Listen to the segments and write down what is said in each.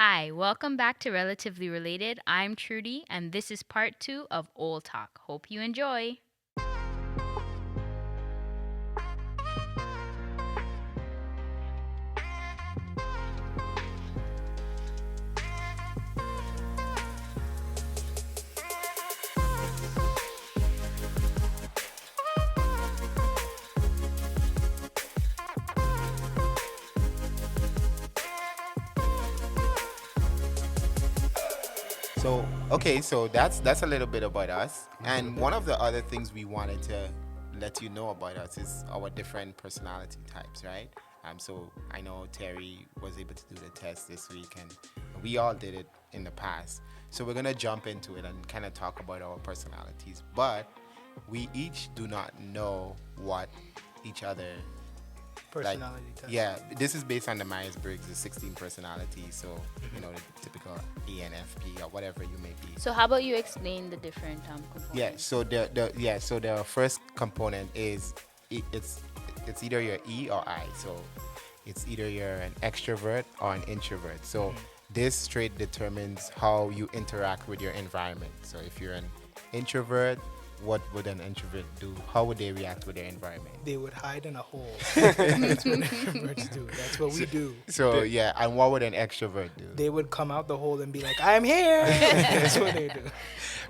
Hi, welcome back to Relatively Related. I'm Trudy, and this is part 2 of Ole Talk. Hope you enjoy. So that's a little bit about us. And one of the other things we wanted to let you know about us is our different personality types, right? So I know Terry was able to do the test this week, and we all did it in the past. So we're gonna jump into it and kind of talk about our personalities, but we each do not know what each other like. Personality test. Yeah, this is based on the Myers-Briggs, the 16 personalities. So the typical ENFP or whatever you may be. So, how about you explain the different components? So the first component is it's either your E or I. So it's either you're an extrovert or an introvert. So this trait determines how you interact with your environment. So if you're an introvert, what would an introvert do? How would they react with their environment? They would hide in a hole. That's what introverts do. That's what we do. So yeah, and what would an extrovert do? They would come out the hole and be like, I'm here. That's what they do.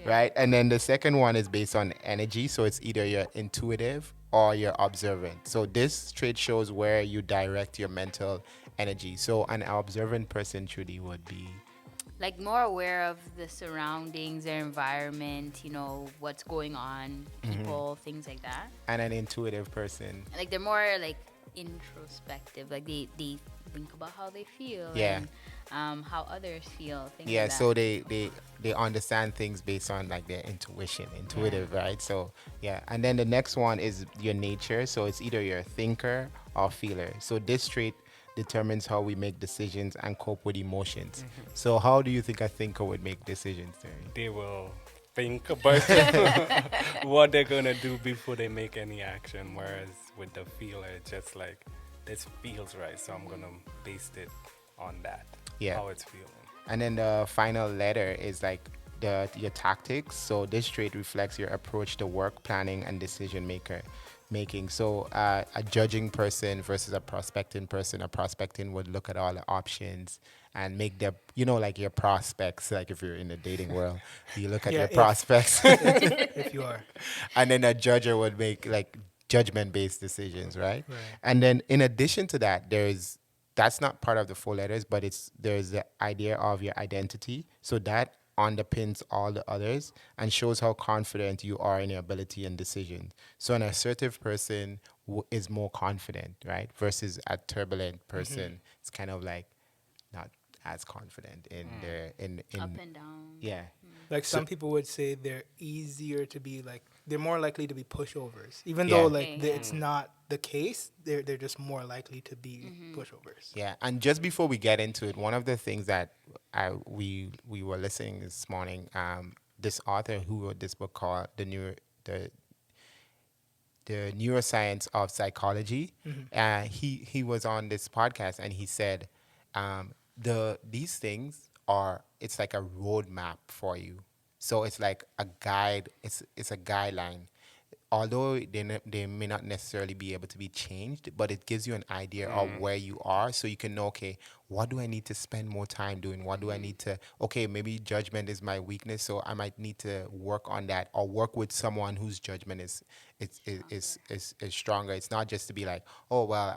Right? And then the second one is based on energy. So it's either you're intuitive or you're observant. So this trait shows where you direct your mental energy. So an observant person, Trudy, would be. Like more aware of the surroundings, their environment, what's going on, people, things like that. And an intuitive person. Like they're more like introspective. Like they think about how they feel Yeah. and how others feel. Things Yeah, like that. so they understand things based on like their intuitive, right? So yeah, and then the next one is your nature. So it's either you're a thinker or feeler. So this trait determines how we make decisions and cope with emotions. So how do you think a thinker would make decisions, Terry? They will think about what they're gonna do before they make any action. Whereas with the feeler, it's just like this feels right, so I'm gonna base it on that. Yeah. How it's feeling. And then the final letter is like your tactics. So this trait reflects your approach to work planning and decision making. So a judging person versus a prospecting person. A prospecting would look at all the options and make their, like your prospects. Like if you're in the dating world, you look at Yeah, your if- prospects. If you are. And then a judger would make like judgment-based decisions, right? Right. And then in addition to that, that's not part of the four letters, but there's the idea of your identity. So that underpins all the others and shows how confident you are in your ability and decisions. So an assertive person is more confident, right? Versus a turbulent person, it's kind of like not as confident in their in up and down. yeah. Like So- some people would say they're easier to be like, they're more likely to be pushovers. Even Yeah. though Okay, yeah. it's not the case, they're just more likely to be pushovers. Yeah, and just before we get into it, one of the things that we were listening this morning, this author who wrote this book called the Neuroscience of Psychology, he was on this podcast and he said, these things it's like a roadmap for you. So it's like a guide. It's a guideline. Although they may not necessarily be able to be changed, but it gives you an idea of where you are, so you can know, okay, what do I need to spend more time doing? What do I need to? Okay, maybe judgment is my weakness, so I might need to work on that, or work with someone whose judgment is stronger. It's not just to be like, oh well,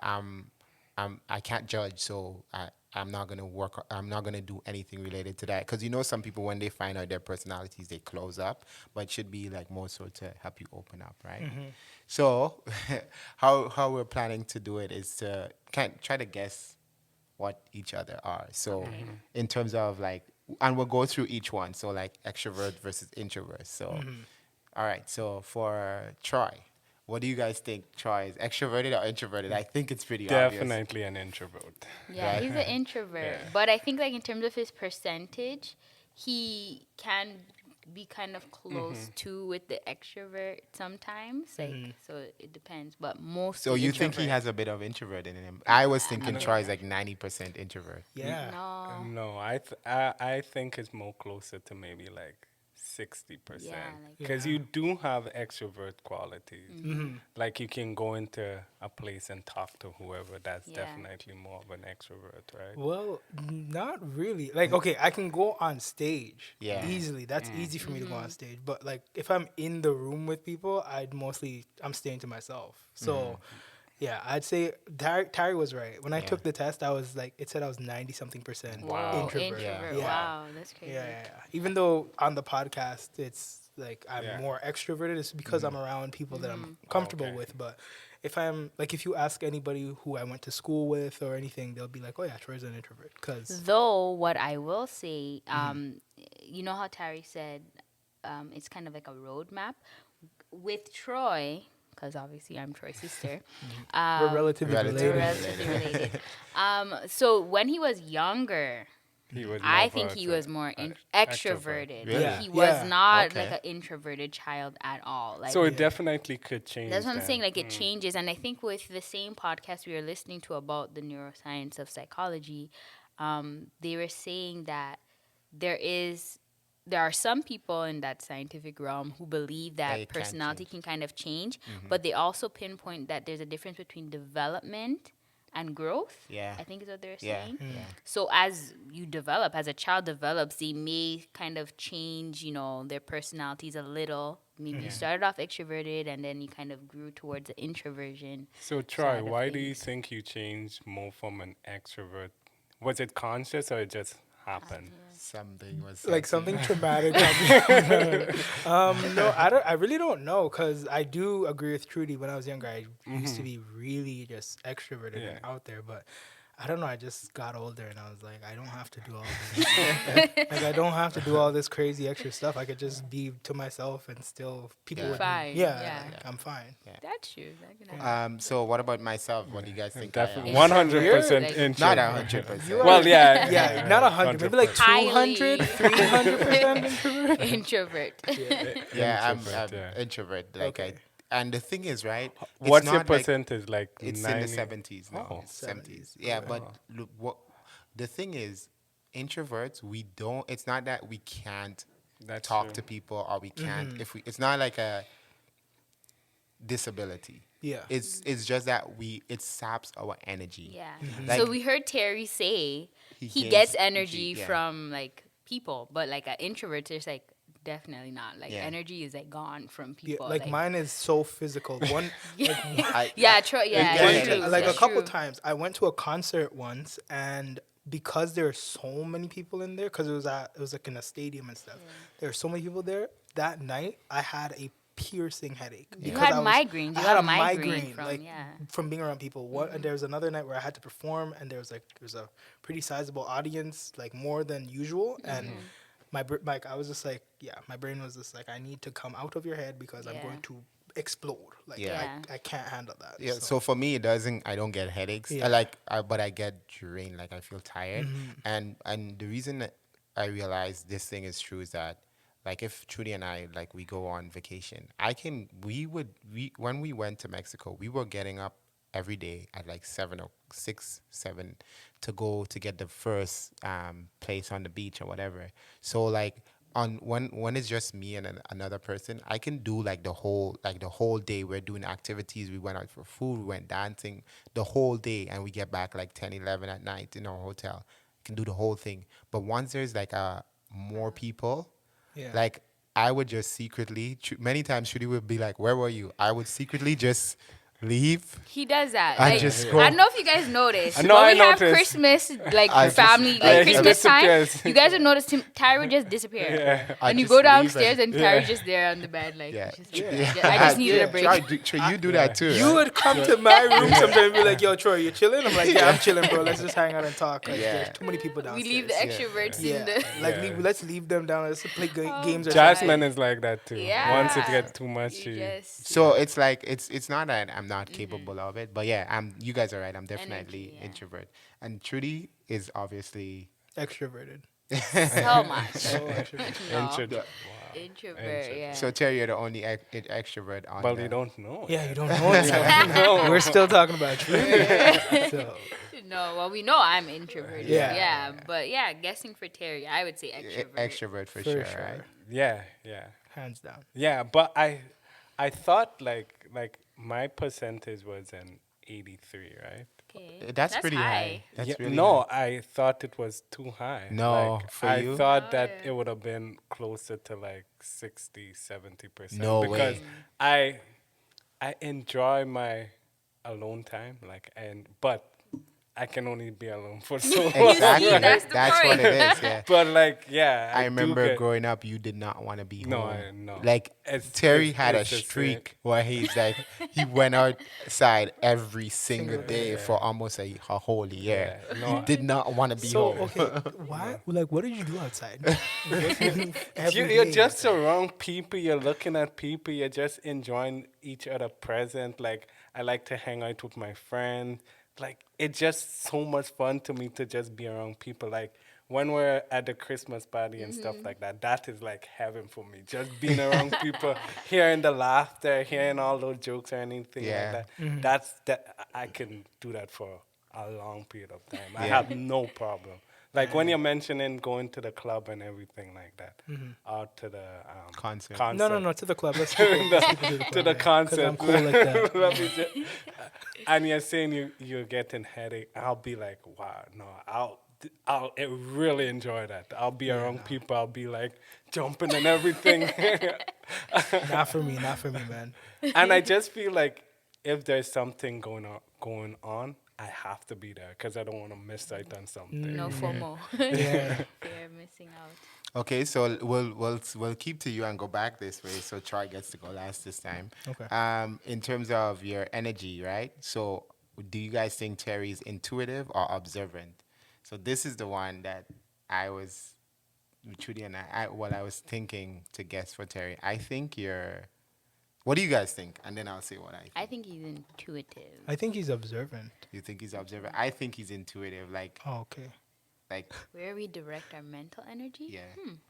I can't judge, so I'm not gonna work. I'm not gonna do anything related to that, because some people, when they find out their personalities, they close up. But it should be like more so to help you open up, right? So, how we're planning to do it is to try to guess what each other are. So, in terms of like, and we'll go through each one. So like extrovert versus introvert. So, all right. So for Troy. What do you guys think Troy is? Extroverted or introverted? I think it's pretty obvious. Definitely an introvert. Yeah, Right. he's an introvert. Yeah. But I think like in terms of his percentage, he can be kind of close to with the extrovert sometimes. Like, so it depends, but most. So you think he has a bit of introvert in him? I was thinking Troy's like 90% introvert. Yeah. No. No, I think it's more closer to maybe like 60%. Yeah, like- Because Yeah. you do have extrovert qualities. Mm-hmm. Like you can go into a place and talk to whoever. That's Yeah. definitely more of an extrovert, right? Well, not really. Like, okay, I can go on stage Yeah. easily. That's easy for me to go on stage. But like, if I'm in the room with people, I'm staying to myself. So, yeah, I'd say Tarrie was right. When I Yeah. took the test, I was like, it said I was 90-something% Whoa, introvert. introvert. Yeah. Wow, that's crazy. Yeah. Even though on the podcast, it's like I'm Yeah. more extroverted, it's because I'm around people that I'm comfortable Okay. with. But if you ask anybody who I went to school with or anything, they'll be like, oh yeah, Troy's an introvert. Because Though what I will say, you know how Tarrie said it's kind of like a roadmap with Troy, because obviously I'm Troy's sister. we're relatively relatively We're related. relatively related. So when he was younger, He was I more think of he a- was more extrovert. extroverted. Really? Yeah. He was Yeah. not Okay. like an introverted child at all. Like, So it definitely could change. that's what I'm then. saying. Like, it changes. And I think with the same podcast we were listening to about the neuroscience of psychology, they were saying that there are some people in that scientific realm who believe That that it can personality change. can kind of change, but they also pinpoint that there's a difference between development and growth. Yeah. I think is what they're Yeah. saying. Yeah. So as you develop, as a child develops, they may kind of change, their personalities a little. Maybe you started off extroverted and then you kind of grew towards the introversion. So Troy, side of why do you things. think you changed more from an extrovert? Was it conscious or it just happened? Something was Like sexy. something traumatic. No, I really don't know, because I do agree with Trudy. When I was younger, I used to be really just extroverted and Yeah. out there, but I don't know. I just got older and I was like, I don't have to do all this. Like, I don't have to do all this crazy extra stuff. I could just be to myself and still people Yeah. would Fine, Yeah, yeah. like, I'm fine. That's true. That can happen. So what about myself? What do you guys think? I am? Definitely, It's 100% like- introvert. Not 100%. Well, yeah, Yeah, not 100, maybe like 200, Highly- 300% introvert. Introvert. Yeah, I'm Introvert, yeah. introvert. Like Okay. and the thing is, right? it's What's your not like- percentage? Like It's 90? in the 70s now. Oh. 70s. Yeah, but look, what the thing is, introverts, we don't. It's not that we can't That's talk true. to people or we can't. If we, it's not like a disability. Yeah. It's just that it saps our energy. Yeah. Like- So we heard Tarrie say He he gains gets energy, energy yeah. from like people, but like an introvert, there's like definitely not. Like Yeah. energy is like gone from Yeah, people. like mine is so physical. One, Yeah, true. Yeah, Yeah, it's yeah, true. like a it's couple true. times, I went to a concert once, and because there are so many people in there, because it was like in a stadium and stuff. There were so many people there. That night, I had a piercing headache. You because had I migraines. I You had had a migraine migraine, from- from being around people. And there was another night where I had to perform, and there was a pretty sizable audience, like more than usual, and. I was just like, my brain was just like, I need to come out of your head because I'm Yeah. going to explode. Like, Yeah. I can't handle that. Yeah, so for me, I don't get headaches. Yeah. But I get drained. Like I feel tired, and the reason that I realize this thing is true is that, like, if Trudy and I we go on vacation, when we went to Mexico, we were getting up every day at like 7 or 6, 7 to go to get the first place on the beach or whatever. So like on when it's just me and another person, I can do the whole day. We're doing activities. We went out for food. We went dancing the whole day, and we get back like 10, 11 at night in our hotel. Can do the whole thing. But once there's more people, Yeah. like I would just secretly. Many times Trudy would be like, "Where were you?" I would secretly just leave. He does that. I Like, just I go- don't know if you guys noticed. I know when I we have noticed. Christmas, like I just- family, I like just Christmas time, disappears. you guys have noticed him. Tyra would just disappear, Yeah. I and you just go leave downstairs and- and Tyra's just there on the bed, like. Yeah. Just, I just needed a break. You do that too. You right? would come to my room sometimes and be like, yo, Troy, you chilling? I'm like, yeah, I'm chilling, bro. Let's just hang out and talk. Like, Yeah. there's too many people We downstairs. leave the extroverts in Yeah. the. Like, Yeah. let's leave them down. Let's play games or Jasmine something. is like that too. Yeah. Once it gets too much, You she just. So it's like it's not that I'm not capable of it, but yeah, you guys are right. I'm definitely Energy, yeah. introvert, and Trudy is obviously Extroverted. So much. So extrovert. No. Introvert. Wow. Introvert, yeah. So Terry, you're the only extrovert on Well, the. you don't know. Yeah, yet. you don't know it. We're still talking about Trudy. So No, well, we know I'm introverted. Yeah. Yeah. But yeah, guessing for Terry, I would say extrovert. Extrovert for for sure, sure, right? Yeah, yeah. hands down. Yeah, but I thought like my percentage was an 83, right? Okay. That's pretty high. That's Yeah, really no, high. I thought it was too high. No, like for I you? thought Oh, that yeah. it would have been closer to like 60-70%. No because way. I enjoy my alone time, but I can only be alone for so long. Exactly. That's the That's what point. it is. Yeah. But like, yeah, I do remember get- growing up, you did not want to be No, home. no. Like It's- Terry it's- had a it's the same. streak where he's like he went outside every single Single day day. for almost a whole year. Yeah, He no. did not want to be So home. okay, why? Like, what did you do outside? You're just around people. You're looking at people. You're just enjoying each other present. Like I like to hang out with my friends. Like it's just so much fun to me to just be around people. Like when we're at the Christmas party and stuff like that, that is like heaven for me. Just being around people, hearing the laughter, hearing all those jokes or anything Yeah. like that. That I can do that for a long period of time. I Yeah. have no problem. Like when you're mentioning going to the club and everything like that, out to the Concert. No, to the club. Let's keep it, let's keep it to the club. to the yeah. 'Cause concert. I'm cool like that. Let me and you're saying you're getting headache. I'll be like, wow, no, I'll really enjoy that. I'll be around people. I'll be like jumping and everything. Not for me, man. And I just feel like if there's something going on, I have to be there because I don't want to miss out on something. No FOMO. Yeah. Fear of missing out. Okay, so we'll keep to you and go back this way. So Troy gets to go last this time. Okay. In terms of your energy, right? So do you guys think Terry's intuitive or observant? So this is the one that I was, Trudy and I was thinking to guess for Terry. I think you're. What do you guys think? And then I'll say what I think. I think he's intuitive. I think he's observant. You think he's observant? I think he's intuitive. Oh, okay. Like Where we direct our mental energy? yeah.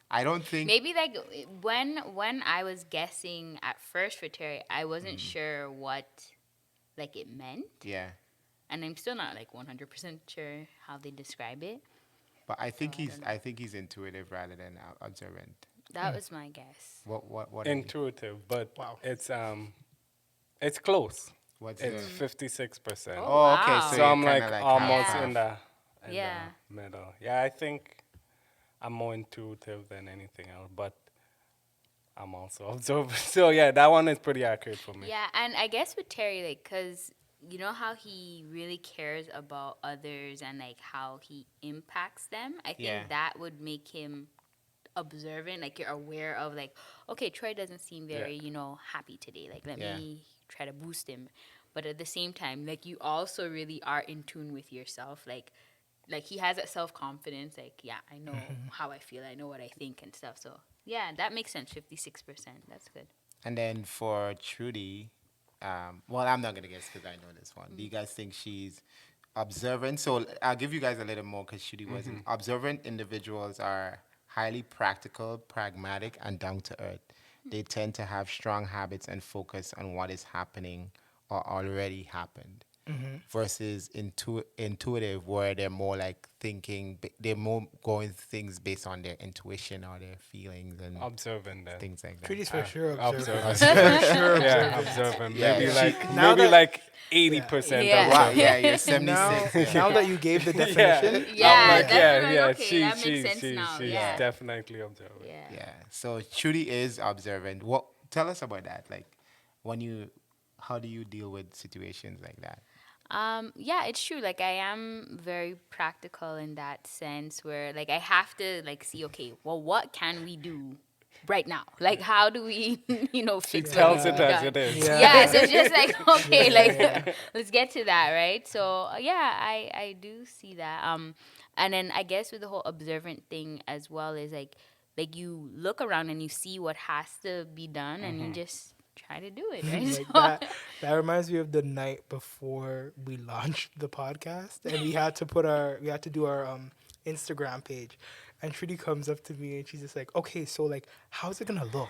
I don't think. Maybe like when I was guessing at first for Terry, I wasn't sure what like it meant, Yeah. and I'm still not like 100% sure how they describe it. But I think I he's. don't know. I think he's intuitive rather than observant. That was my guess. What? are you- Intuitive, but Wow. it's close. What's It's the? 56%. Oh, okay. Wow. So, So you're I'm like kinda almost half-half. in the Yeah. middle. Yeah, I think I'm more intuitive than anything else, but I'm also observant. So yeah, that one is pretty accurate for me. Yeah, and I guess with Terry, like, cause you know how he really cares about others and like how he impacts them. I think Yeah. that would make him observant. Like you're aware of like, okay, Troy doesn't seem very happy today. Like let Yeah. me try to boost him. But at the same time, like you also really are in tune with yourself. Like he has that self confidence. Like yeah, I know how I feel. I know what I think and stuff. So yeah, that makes sense. 56%. That's good. And then for Trudy, well, I'm not going to guess because I know this one. Do you guys think she's observant? So I'll give you guys a little more because Trudy wasn't. Observant individuals are highly practical, pragmatic, and down to earth. They tend to have strong habits and focus on what is happening or already happened. Versus intuitive, where they're more like thinking, they're more going things based on their intuition or their feelings and Observant then. things like that. Trudy's for sure Observant. observant. For sure Yeah, observant. observant. Yeah, Maybe she- like Now maybe that- like 80% Yeah. Wow, observant. yeah, you're Now, 76. now that you gave the Yeah. definition, Yeah, I'm like, that's yeah, right. yeah. Okay, that makes sense now, She's yeah. definitely observant. Yeah. Yeah. So Trudy is observant. What? Tell us about that. Like, how do you deal with situations like that? Yeah, it's true. Like I am very practical in that sense where like I have to like see, okay, well what can we do right now? Like how do we, She fix what tells needs it to be as done? it is. Yeah. Yeah, so it's just like okay, like let's get to that, right? So yeah, I do see that. And then I guess with the whole observant thing as well is like you look around and you see what has to be done and you just try to do it, right? like So- that reminds me of the night before we launched the podcast, and we had to do our Instagram page, And Trudy comes up to me and she's just like, okay, so like, how's it gonna look?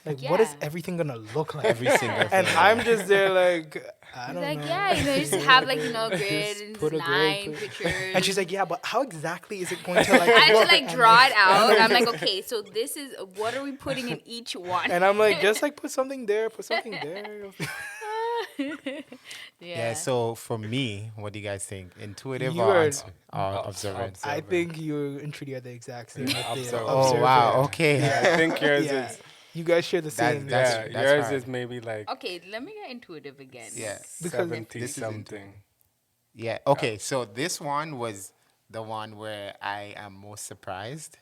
Like, Yeah. what is everything gonna look like? Every single thing. And I'm just there like, I He's don't like, know. yeah, you know, just have like, you know, grid Just and put just a grid, 9 put- pictures. And she's like, yeah, but how exactly is it going to like I had look? to like And draw it out. I'm like, okay, so this is what are we putting in each one? And I'm like, just like put something there, put something there. Yeah. So for me, what do you guys think? Intuitive You or are- observant? I think you and Trudy are the exact same. with the Observant. Oh wow. observant. Okay. I think yours Yeah. is. You guys share the same. That's- Yeah, yours hard. is maybe like Okay, let me get intuitive again. Yeah. Because 70 this is something. Yeah. Okay. So this one was the one where I am most surprised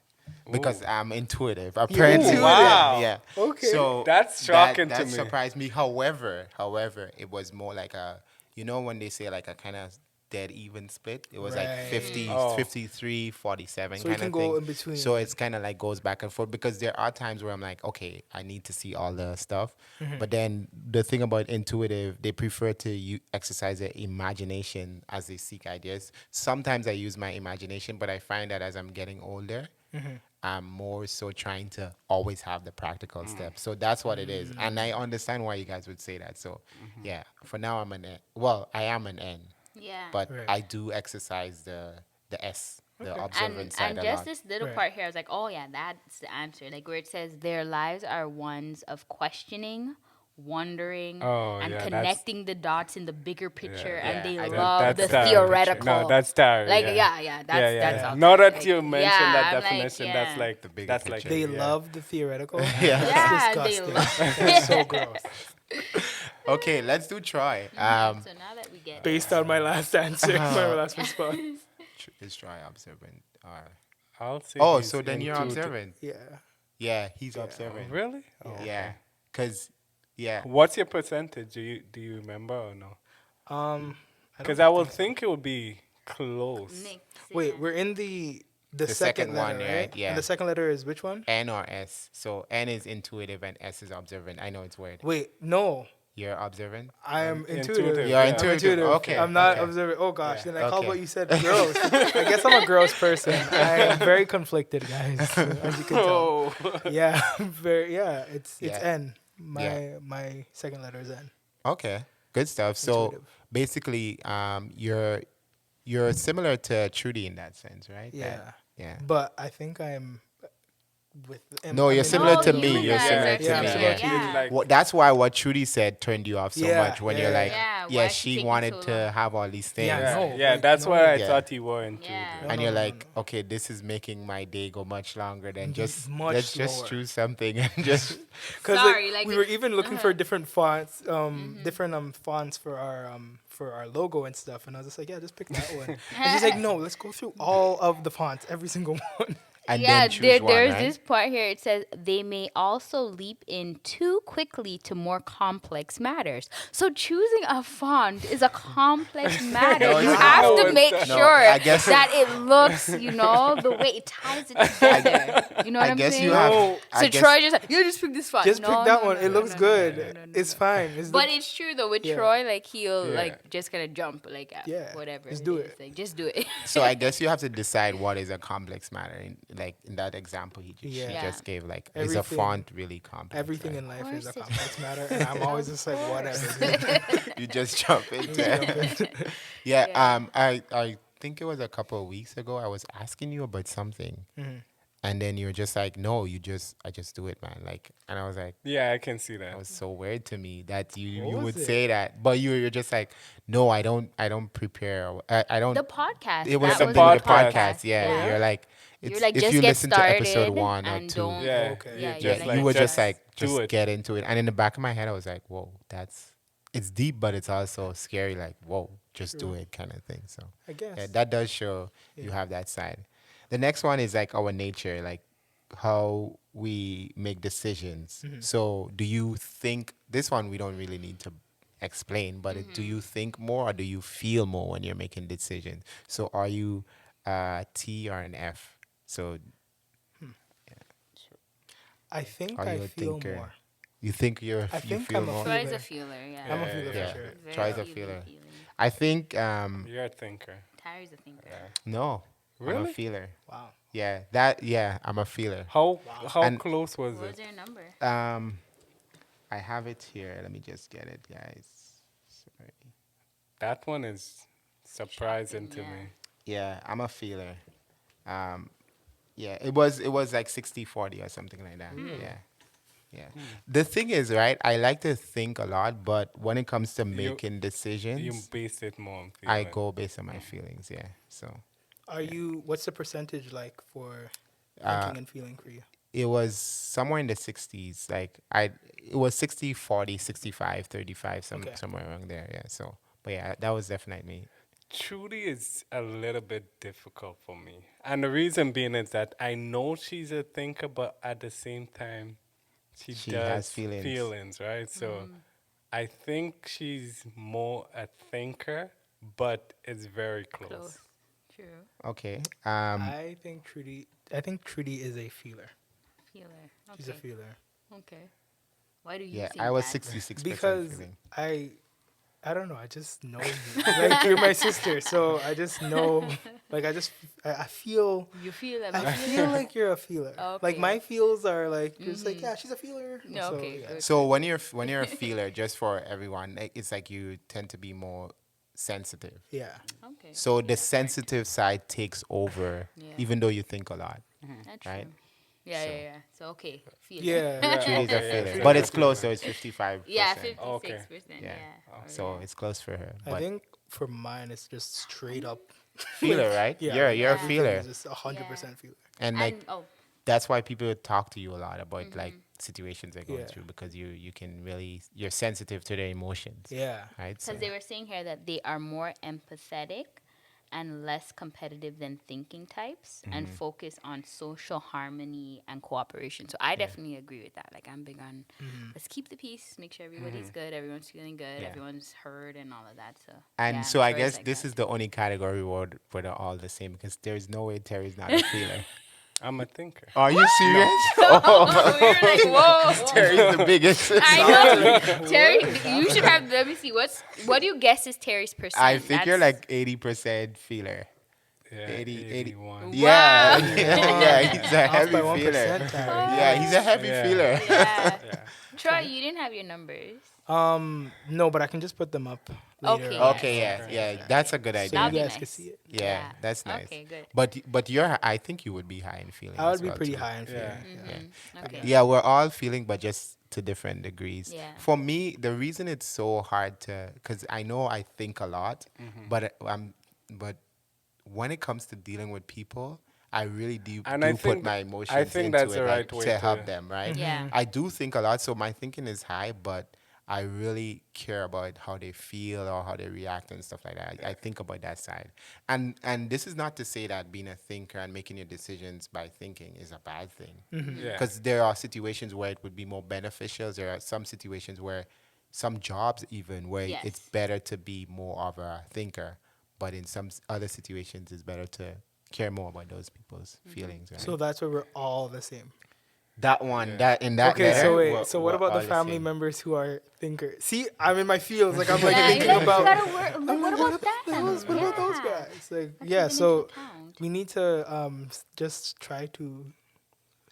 because Ooh. I'm intuitive. Apparently. Intuitive. Wow. Yeah. Okay. So That's shocking that to me. surprised me. However, it was more like a, you know, when they say like a kind of dead even split, it was like Right. 50, Oh. 53, 47 So you kind can of go thing. in between. So it's kind of like goes back and forth because there are times where I'm like, okay, I need to see all the stuff. Mm-hmm. But then the thing about intuitive, they prefer to exercise their imagination as they seek ideas. Sometimes I use my imagination, but I find that as I'm getting older, Mm-hmm. I'm more so trying to always have the practical steps. So that's what it is. And I understand why you guys would say that. So yeah, for now I'm an N. Well, I am an N, Yeah. but Right. I do exercise the S, the observant and side a just lot. this little Right. part here, I was like, oh yeah, that's the answer. Like where it says their lives are ones of questioning, wondering, Oh, and yeah, that's- connecting the dots in the bigger picture, Yeah, and they I love don't- the that's theoretical. No, that's Tarrie. like yeah. yeah, that's yeah. that's out Now there. that you Like, mentioned yeah, that I'm like, definition, that's yeah. like The bigger that's like picture. They yeah. love the theoretical. Yeah. Yeah, That's they disgusting. love. That's so gross. Okay, let's do Troy. So now that we get Based on my last answer, my last response. Is Troy observant? I'll say Oh, he's so then you're intuitive. observant. Yeah. Yeah, he's observant. Really? Oh, Yeah, okay. because yeah. What's your percentage? Do you remember or no? I Because don't I would so. think it would be close. Nick, Wait, yeah. we're in the The second second letter, one, right? right? Yeah. And the second letter is which one? N or S. So N is intuitive and S is observant. I know it's weird. Wait, no. You're observant? I am Intuitive. intuitive. You're I'm intuitive. Okay, I'm not okay. observant. Oh gosh, then I call Okay. what you said gross. I guess I'm a gross person. I am very conflicted, guys. As you can tell. Oh. Yeah, I'm very. Yeah, it's Yeah. N. My Yeah. my second letter is N. Okay, good stuff. So Intuitive. basically, you're similar to Trudy in that sense, right? Yeah. Yeah. But I think I'm with. No, you're similar No, to you me. and You're I similar are to Yeah, me. similar Yeah. to you. Yeah. Like, Well, that's why what Trudy said turned you off so Yeah, much when yeah, you're yeah. like, Yeah, why yeah, is she she taking wanted so to long? have all these things. Yeah, no. yeah, wait, that's no. why I Yeah. thought you were intuitive. Yeah. And No, you're no, like, okay, this is making my day go much longer than just much let's just slower. choose something and just Because Sorry, like we it- were even looking for different fonts, different fonts for our logo and stuff, and I was just like, yeah, just pick that one. And she's like, no, let's go through all of the fonts, every single one. and yeah, then choose one, there's right? this part here. It says they may also leap in too quickly to more complex matters. So choosing a font is a complex matter. No, You it's have not. to No, make it's not. sure No, I guess- that it looks, the way it ties it together. You know what I I'm guess saying? you have. No. I So guess- Troy just like, you just pick this font. Just No, pick that no, one. no, It no, looks no, good. no, no, no, It's no. fine. It's But it's true though with Yeah. Troy, like he'll Yeah. like just gonna jump like Yeah, whatever. just do is. it. Like just do it. So I guess you have to decide what is a complex matter. Like in that example he just, Yeah. she just gave, like, is a Everything- font really complex? everything right? in life is a Of course complex matter, and I'm always just like, whatever. dude. You just jump into it. Yeah. I think it was a couple of weeks ago. I was asking you about something, and then you were just like, "No, I just do it, man." Like, and I was like, Yeah, I can see that that. was so weird to me that you What would was it? say that, but you're just like, "No, I don't prepare. I don't." The podcast. It was that something was with the podcast. Yeah, you're like, You're like, if just you get listen to episode started 1 or and 2, don't. Yeah, Okay. you're Yeah, just you're yeah, like, you were just just like, do just it. get into it. And in the back of my head, I was like, whoa, it's deep, but it's also scary. Like, whoa, just do it kind of thing. So I guess. yeah, that does show you have that side. The next one is like our nature, like how we make decisions. So do you think, this one we don't really need to explain, but do you think more or do you feel more when you're making decisions? So are you T or an F? So I think are I you a feel thinker? more. You think you think feel I'm a more? feeler. Troy's a feeler, yeah. I'm a feeler Yeah. for sure. Very Troy's a feely, feeler. feely. I think You're a thinker. Tarrie's a thinker. no. I'm a Really? feeler. Wow. I'm a feeler. How And close was What was it? your number? I have it here. Let me just get it, guys. Sorry. That one is surprising Shocking, to yeah. me. Yeah, I'm a feeler. Um, yeah, it was like 60-40 or something like that. Yeah. Yeah. The thing is, right, I like to think a lot, but when it comes to You making you decisions, base it more on I feeling. go based on my feelings, yeah. So, Are you? What's the percentage like for uh thinking and feeling for you? it was somewhere in the 60s. Like it was 60-40, 65-35, Okay. somewhere around there, yeah. So, but yeah, that was definitely me. Trudy is a little bit difficult for me. And the reason being is that I know she's a thinker, but at the same time, she She has does feelings. feelings, right? So I think she's more a thinker, but it's very Close. close. True. Okay. I think Trudy is a feeler. Feeler. She's a Okay. feeler Okay. Why do you Yeah, I think was that? 66% because feeling. I don't know. I just know you. Like you're my sister, so I just know. Like I feel. You feel I'm I a feel feeler? like you're a feeler. Like Okay. my feels are like you're just like yeah, she's a feeler. No, So okay, yeah. good. So when you're a feeler, just for everyone, it's like you tend to be more sensitive. Yeah. Okay. So the Yeah. sensitive side takes over, Yeah. even though you think a lot, That's right? true. Yeah, So yeah, yeah. So okay, feeler. Yeah. Yeah, Trudy's a okay, yeah, feeler, so but it's a it's close. feeler. So it's 55%. Yeah, Okay. 56%. Yeah. Yeah. Oh, So yeah. it's close for her. I But think for mine it's just straight up. feeler, right? Yeah. You're Like you're a Yeah. everything feeler, is just Yeah. 100% feeler. and And like oh, that's why people talk to you a lot about like situations they're going Yeah. through, because you can really, you're sensitive to their emotions, Yeah. right? So because they were saying here that they are more empathetic and less competitive than thinking types and focus on social harmony and cooperation. So I definitely agree with that. Like I'm big on let's keep the peace, make sure everybody's good, everyone's feeling good, Yeah. everyone's heard and all of that. So And yeah, so I Troy's guess like this that is too. the only category where they're all the same, because there's no way Terry's not a feeler. I'm a thinker. Are you serious? Oh, we were like, whoa. Terry's the biggest. I know. Terry, you should have, let me see, what do you guess is Terry's percent? I think you're like 80% feeler. Yeah, 80. 81. Yeah, Wow. yeah, he's a Off heavy by feeler. 1%. Tarrie. Yeah, he's a heavy Yeah. feeler. Yeah. Yeah. Troy, you didn't have your numbers. No, but I can just put them up later. Okay, on. yes. Okay, yeah, Okay. yeah, that's a good So idea. you That'd be guys can nice. see it. Yeah, that's nice. Okay, good. But I think you would be high in feeling. I as would be well, pretty too. high in feeling. Yeah. Okay. Yeah, we're all feeling, but just to different degrees. Yeah. For me, the reason it's so hard to, because I know I think a lot, but when it comes to dealing with people, I really do And do put my I emotions think into that's it, the like right way to help to. them, right? Yeah. I do think a lot, so my thinking is high, but I really care about how they feel or how they react and stuff like that. I think about that side, and this is not to say that being a thinker and making your decisions by thinking is a bad thing, Yeah. because there are situations where it would be more beneficial. There are some situations where, some jobs even, where it's Yes. better to be more of a thinker, but in some other situations it's better to care more about those people's feelings, right? So that's where we're all the same. That one, Yeah. that in that Okay, letter, so wait. we're- So what we're about the all family same. members who are thinkers? See, I'm in my feels. Like I'm like Yeah, thinking you about. gotta work. Like, I'm what like, about them? what about those Yeah. guys? Like, Not yeah. taken So into account. we need to just try to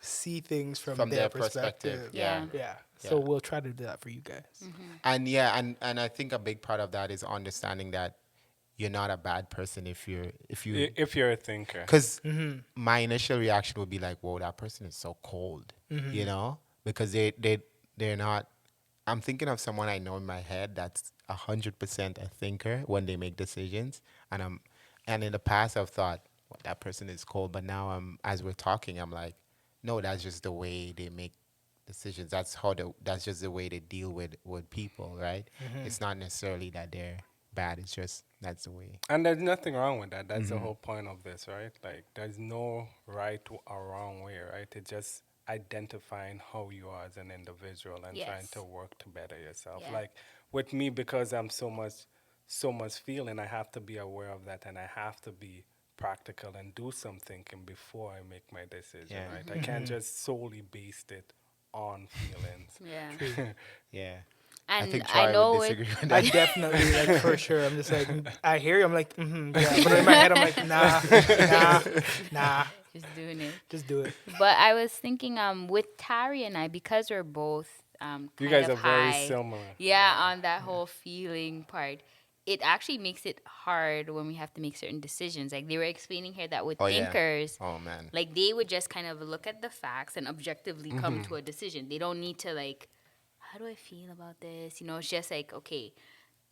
see things from their perspective. Yeah. Yeah. Yeah. So we'll try to do that for you guys. And yeah, and I think a big part of that is understanding that you're not a bad person if you, If you're a thinker. because my initial reaction would be like, whoa, that person is so cold, you know, because they're not. I'm thinking of someone I know in my head that's 100% a thinker when they make decisions, and in the past I've thought, well, that person is cold, but now as we're talking, I'm like, no, that's just the way they make decisions. That's just the way they deal with people, right? It's not necessarily that they're bad. It's just that's the way. And there's nothing wrong with that. That's the whole point of this, right? Like, there's no right or wrong way, right? It's just identifying how you are as an individual and trying Yes. to work to better yourself. Yeah. Like, with me, because I'm so much feeling, I have to be aware of that, and I have to be practical and do some thinking before I make my decision, Yeah. right? I can't just solely base it on feelings. Yeah. Yeah. I And think I Troy know would with disagree with I that. definitely like for sure. I'm just like I hear you. I'm like yeah, but in my head I'm like nah, just doing it. just do it. But I was thinking, with Tarrie and I, because we're both You kind guys of are very high, similar. yeah, on that whole feeling part, it actually makes it hard when we have to make certain decisions. Like they were explaining here that with Oh yeah. thinkers, Oh man. like they would just kind of look at the facts and objectively come to a decision. They don't need to like, how do I feel about this? You know, it's just like, okay,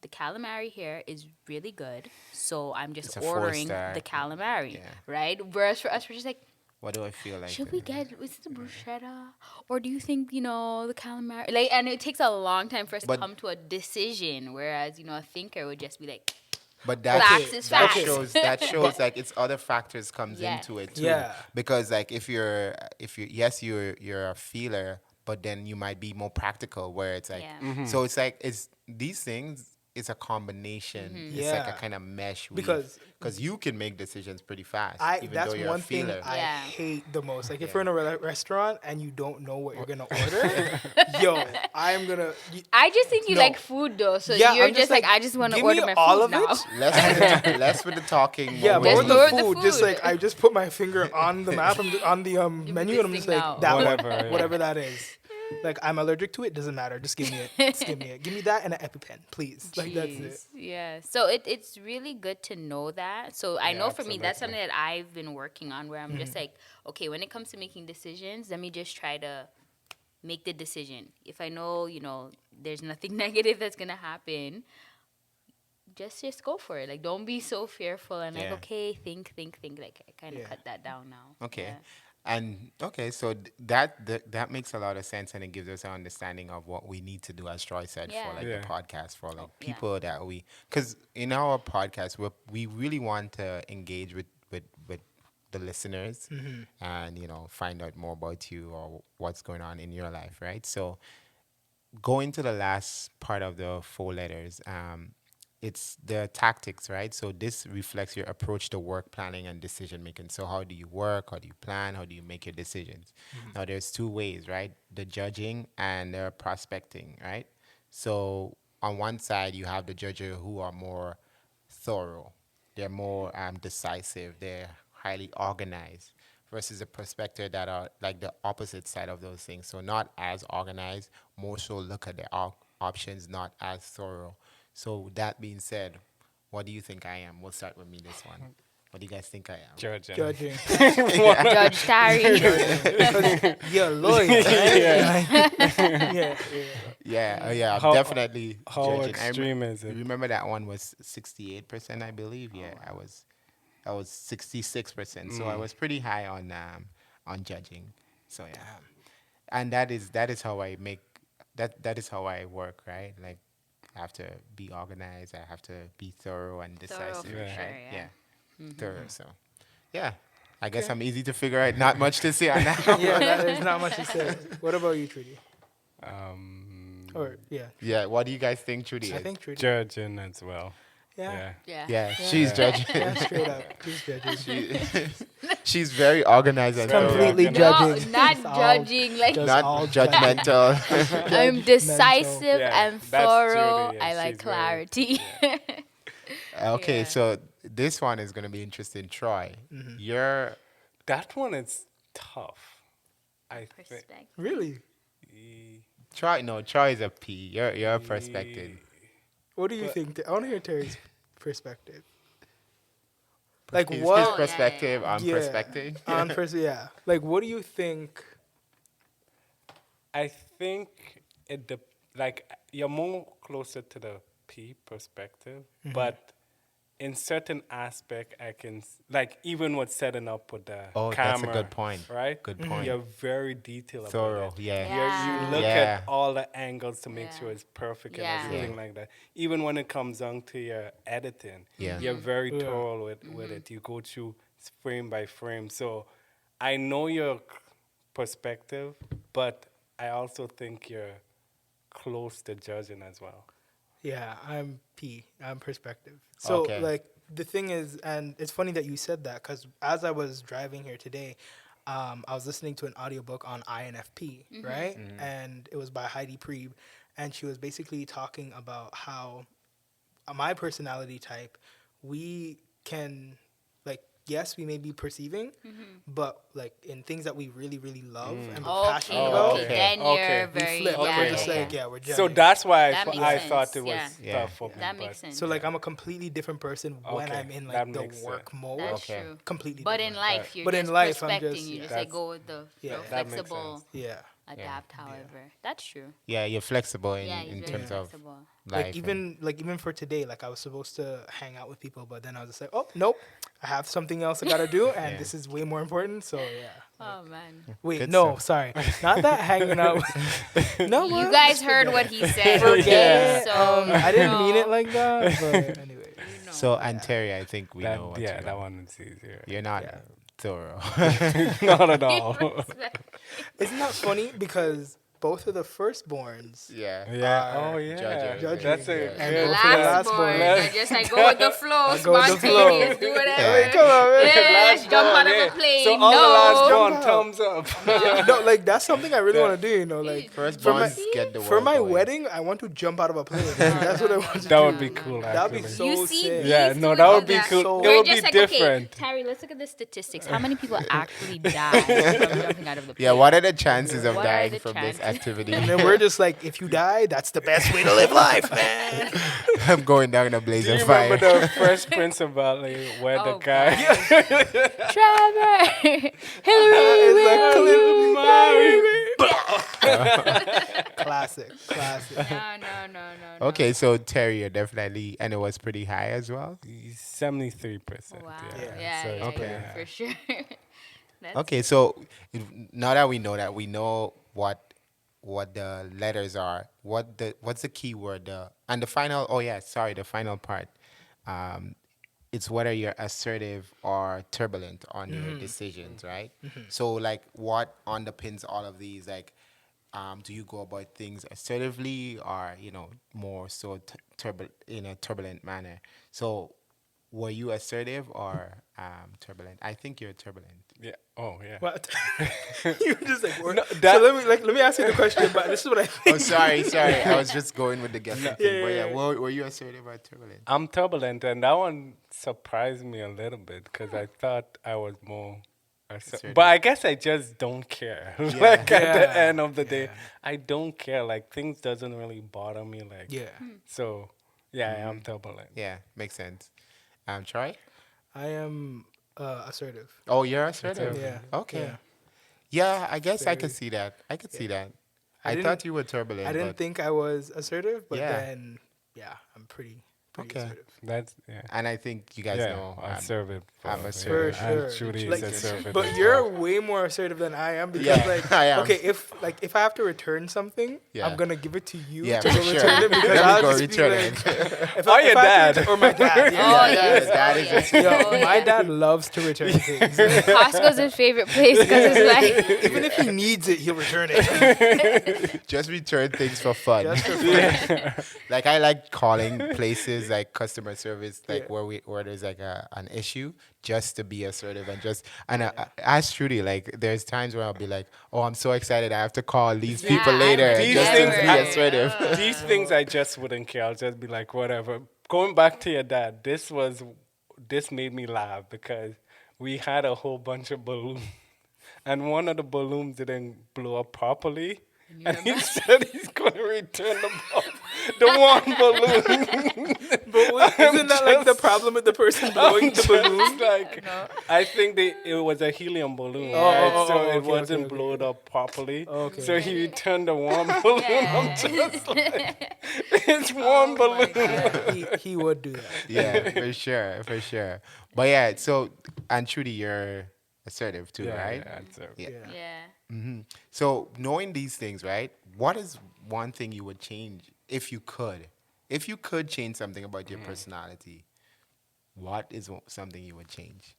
the calamari here is really good, so I'm just It's a ordering 4-star. the calamari, Yeah. right? Whereas for us, we're just like, What do I feel like? should we get, is it the bruschetta, or do you think, you know, the calamari? Like, and it takes a long time for us to But- come to a decision. Whereas, you know, a thinker would just be like, But that facts is that facts. shows like it's other factors comes Yes. into it too. Yeah. Because like if you're yes you're a feeler, but then you might be more practical where it's like Yeah. so it's like it's these things. It's a combination. It's like a Yeah. kind of mesh Because- because you can make decisions pretty fast, even That's though you're one a thing feeler. I Yeah. hate the most. Like if you're in a restaurant and you don't know what you're gonna order, yo, I'm gonna. I just think you No. like food though, so Yeah, you're I'm just like, I just want to give order me my all food of now. it. Less with the talking. Yeah, more but Just with with the order the food, just food. like I just put my finger on the map, on the menu, and I'm just listing like now. that Whatever, one, yeah. whatever that is. Like I'm allergic to it, doesn't matter. Just give me it. Just give me it. Give me that and an EpiPen, please. Like that's it. Jeez. Yeah. So it's really good to know that. So I Yeah, know for me that's absolutely. something that I've been working on where I'm just like, okay, when it comes to making decisions, let me just try to make the decision. If I know, you know, there's nothing negative that's gonna happen, just go for it. Like don't be so fearful and like, Yeah. okay, think. Like I kind of Yeah. cut that down now. Okay. Yeah. And okay, so that makes a lot of sense, and it gives us an understanding of what we need to do, as Troy said, Yeah. for like Yeah. the podcast, for like yeah. people that because in our podcast, we really want to engage with the listeners, and find out more about you or what's going on in your life, right? So going to the last part of the 4 letters, it's the tactics, right? So this reflects your approach to work planning and decision making. So how do you work? How do you plan? How do you make your decisions? Now there's 2 ways, right? The judging and the prospecting, right? So on one side you have the judger who are more thorough. They're more decisive. They're highly organized versus a prospector that are like the opposite side of those things. So not as organized, more so look at the options, not as thorough. So that being said, what do you think I am? We'll start with me this one. What do you guys think I am? Judging. Judging. Judge Tarrie. You're a lawyer, right? Yeah. Yeah, I'm How- definitely How judging. extreme is You it? remember that one was 68%, I believe. Yeah, I was 66%. So I was pretty high on judging. So yeah, and that is how I make that is how I work, right? Like I have to be organized. I have to be thorough and Thorough decisive, for right? sure, yeah. Thorough. So yeah, I guess I'm easy to figure out. Not much to say on that. Yeah, there's not much to say. What about you, Trudy? Or yeah, Yeah, what do you guys think, Trudy? I is? think Trudy. Judging as well. Yeah. Yeah. Yeah, she's judging. Yeah, straight up. She's judging. She's very organized and thorough. Completely No, judging. not It's all- judging. Like just Not all judgmental. I'm decisive Yeah, and that's thorough. Trudy, yeah, I like she's very- clarity. Okay, Yeah. so this one is gonna be interesting. Troy, you're That one is tough. I think. Perspective. Really? Troy. No, Troy is a P. You're a perspective. What do you think? I want to hear Terry's perspective. Like His what? perspective on Yeah. perspective. On yeah. Like what do you think? I think like you're more closer to the P perspective, but in certain aspect, I can like even with setting up with the Oh, camera. that's a good point. Right? Good point. You're very detailed Thorough. about it. Yeah. Yeah. You look Yeah. at all the angles to make Yeah. sure it's perfect Yeah. and everything like that. Even when it comes down to your editing, Yeah. you're very Yeah. thorough with it. You go through frame by frame. So I know your perspective, but I also think you're close to judging as well. Yeah, I'm P. I'm perspective. So Okay. like the thing is, and it's funny that you said that because as I was driving here today, I was listening to an audiobook on INFP, right? And it was by Heidi Priebe. and she was basically talking about how my personality type, we can, like, yes, we may be perceiving, but like in things that we really, really love and we're passionate Okay, about, okay. Okay. Then Okay. you're we very flip. yeah, We're yeah, just yeah. like, yeah, we're jealous. So that's why That makes I sense, thought it was yeah. Yeah. tough for me. That makes but- sense. So like I'm a completely different person when Okay, I'm in that like the makes work sense. mode. That's Okay. true. Completely But different. in life, you're But just in life, I'm perspecting. just- You yeah. just like go with the Yeah. flow, That makes flexible, sense. Yeah. adapt. However, that's true. Yeah, you're flexible in, Yeah, he's in very terms of flexible. life. Like even for today, like I was supposed to hang out with people, but then I was just like, oh nope, I have something else I gotta do, and Yeah. this is way more important. So yeah. Oh man. Wait, Good no, stuff. sorry, not that hanging out. No, You what? guys Just heard forget what it. he said. Forget Okay, it. so I didn't mean it no. like that, but anyway. You know. So, and Terry, I think we That, know what yeah, you're that one is easier. You're not Yeah. thorough. Not at all. Isn't that funny? Because both of the firstborns yeah. Yeah. Are Oh yeah. judging. That's Yeah. a And good both of the Last last born, boy. I just like go with the flow, Go with the flow. spontaneous, do whatever. Yeah. Come on, man. Yeah, last jump out born, of yeah. a plane. So all no. the last born, Jump out. thumbs up. No, like that's something I really want to do. You know, like First for my bonds get the for world my going. wedding, I want to jump out of a plane. Like, that's what I want to do. That would be cool. That'd be Actually. so You see, sick. Yeah, these no, two that do would be cool. So- It We're would be just like, different. Okay, Tarrie, let's look at the statistics. How many people actually die from jumping out of the plane? Yeah, what are the chances of What are dying the from this chances? activity? And then we're just like, if you die, that's the best way to live life, man. I'm going down in a Do blaze you of fire. remember the Fresh Prince of Bel-Air where the Oh, guy? Trevor, It's like, Hillary. classic. No. Okay, so Terry, you're definitely, and it was pretty high as well. 73%. Wow. Yeah. Yeah, So yeah, it's pretty yeah, high. for sure. That's Okay, so now that, we know what the letters are. What's the key word? And the final. Oh yeah, sorry, the final part. It's whether you're assertive or turbulent on your decisions, right? So like, what underpins all of these? Like, do you go about things assertively, or more so in a turbulent manner? So, were you assertive or turbulent? I think you're turbulent. Yeah. Oh yeah. What? You were just like, No, so that- let me ask you the question. But this is what I think. Oh, sorry. I was just going with the guessing thing. But yeah. were you assertive or turbulent? I'm turbulent, and that one surprised me a little bit because I thought I was more. Assertive. But I guess I just don't care. Like at the Yeah. end of the day, I don't care. Like things doesn't really bother me. Like Yeah, So yeah, I am turbulent. Yeah, makes sense. Troy? I am assertive. Oh, you're assertive. Assertive. Yeah. Okay. Yeah. Yeah, I guess I Very- could see that. I could see that. I I didn't- thought you were turbulent. I didn't but- think I was assertive, but Yeah. then I'm pretty Okay. assertive. That's yeah. And I think you guys yeah, know. assertive. I'm for assertive. For And sure. Trudy Like, is assertive. but as you're well. way more assertive than I am because Yeah, like I am. okay, if I have to return something, Yeah. I'm gonna give it to you Yeah, to for go sure. return it because Let me I'll go just be return like, it. Or your if I have dad. to or my dad. Oh, Yeah. yes. Dad Oh, is yes. Yo, Oh, my yes. dad loves to return things. Costco's his favorite place because it's like Even if he needs it, he'll return it. Just return things for fun. Just for fun. Like, I like calling places like customer service, like Yeah. where there's like an issue, just to be assertive and I ask Trudy, like, there's times where I'll be like, oh, I'm so excited, I have to call these Yeah, people I later, would These just to things be I- assertive. These things I just wouldn't care. I'll just be like, whatever. Going back to your dad, this made me laugh because we had a whole bunch of balloons, and one of the balloons didn't blow up properly. And he said he's going to return the one balloon. But isn't that like the problem with the person blowing the balloon? Like, I think it was a helium balloon, Oh, right? oh, So oh, it okay, wasn't okay. blown up properly. Okay. So he returned the one balloon. I'm just like, it's one balloon. Yeah, he would do that. Yeah, for sure. But yeah, so, and Trudy, you're assertive too, right? Yeah, that's it. Yeah. yeah. So knowing these things, right? What is one thing you would change if you could? If you could change something about your personality, what is something you would change?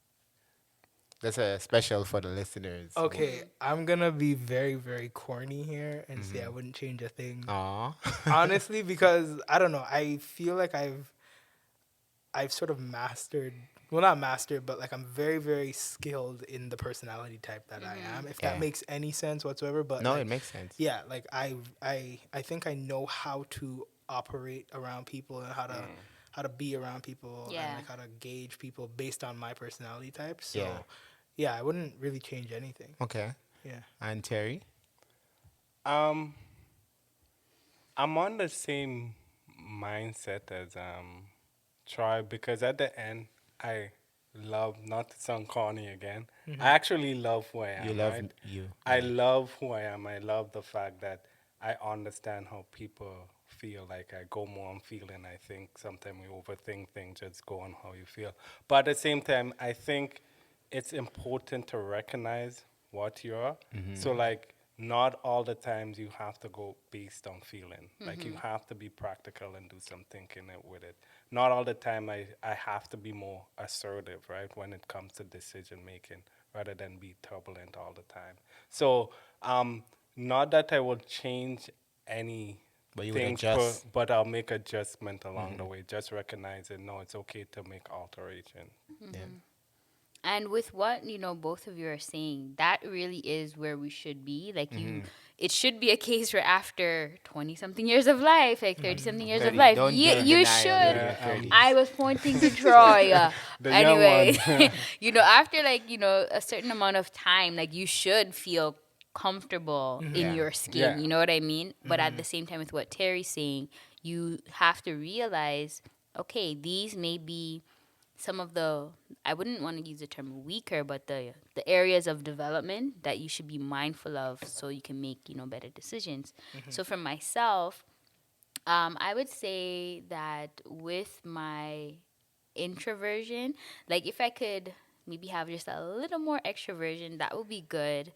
That's a special for the listeners. Okay, I'm gonna be very, very corny here and say I wouldn't change a thing. Aw. Honestly, because I don't know, I feel like I've sort of mastered well, not master, but like I'm very, very skilled in the personality type that I am. If that Yeah. makes any sense whatsoever. But No, like, it makes sense. yeah, like I think I know how to operate around people and how to be around people and Yeah. like how to gauge people based on my personality type. So Yeah. yeah, I wouldn't really change anything. Okay. Yeah. And Terry? Um, I'm on the same mindset as Troy because at the end, I love, not to sound corny again, I actually love who I You am, love right? you. I Yeah. love who I am. I love the fact that I understand how people feel. Like I go more on feeling. I think sometimes we overthink things, just go on how you feel. But at the same time, I think it's important to recognize what you are. So like not all the times you have to go based on feeling. Like you have to be practical and do some thinking with it. Not all the time I have to be more assertive, right, when it comes to decision making rather than be turbulent all the time. So not that I will change any But you would things adjust. but I'll make adjustment along the way. Just recognize it. No, it's okay to make alteration. Yeah. And with what, both of you are saying, that really is where we should be. Like it should be a case where after 20 something years of life, like 30 something years of 30. life, Don't you, get in you denial. You're in should. your Yeah, 30s. I was pointing to Troy. The Anyway, young one. after like, a certain amount of time, like you should feel comfortable in Yeah. your skin. Yeah. You know what I mean? But at the same time, with what Terry's saying, you have to realize, okay, these may be some of the, I wouldn't want to use the term weaker, but the areas of development that you should be mindful of so you can make better decisions. So for myself, I would say that with my introversion, like if I could maybe have just a little more extroversion, that would be good.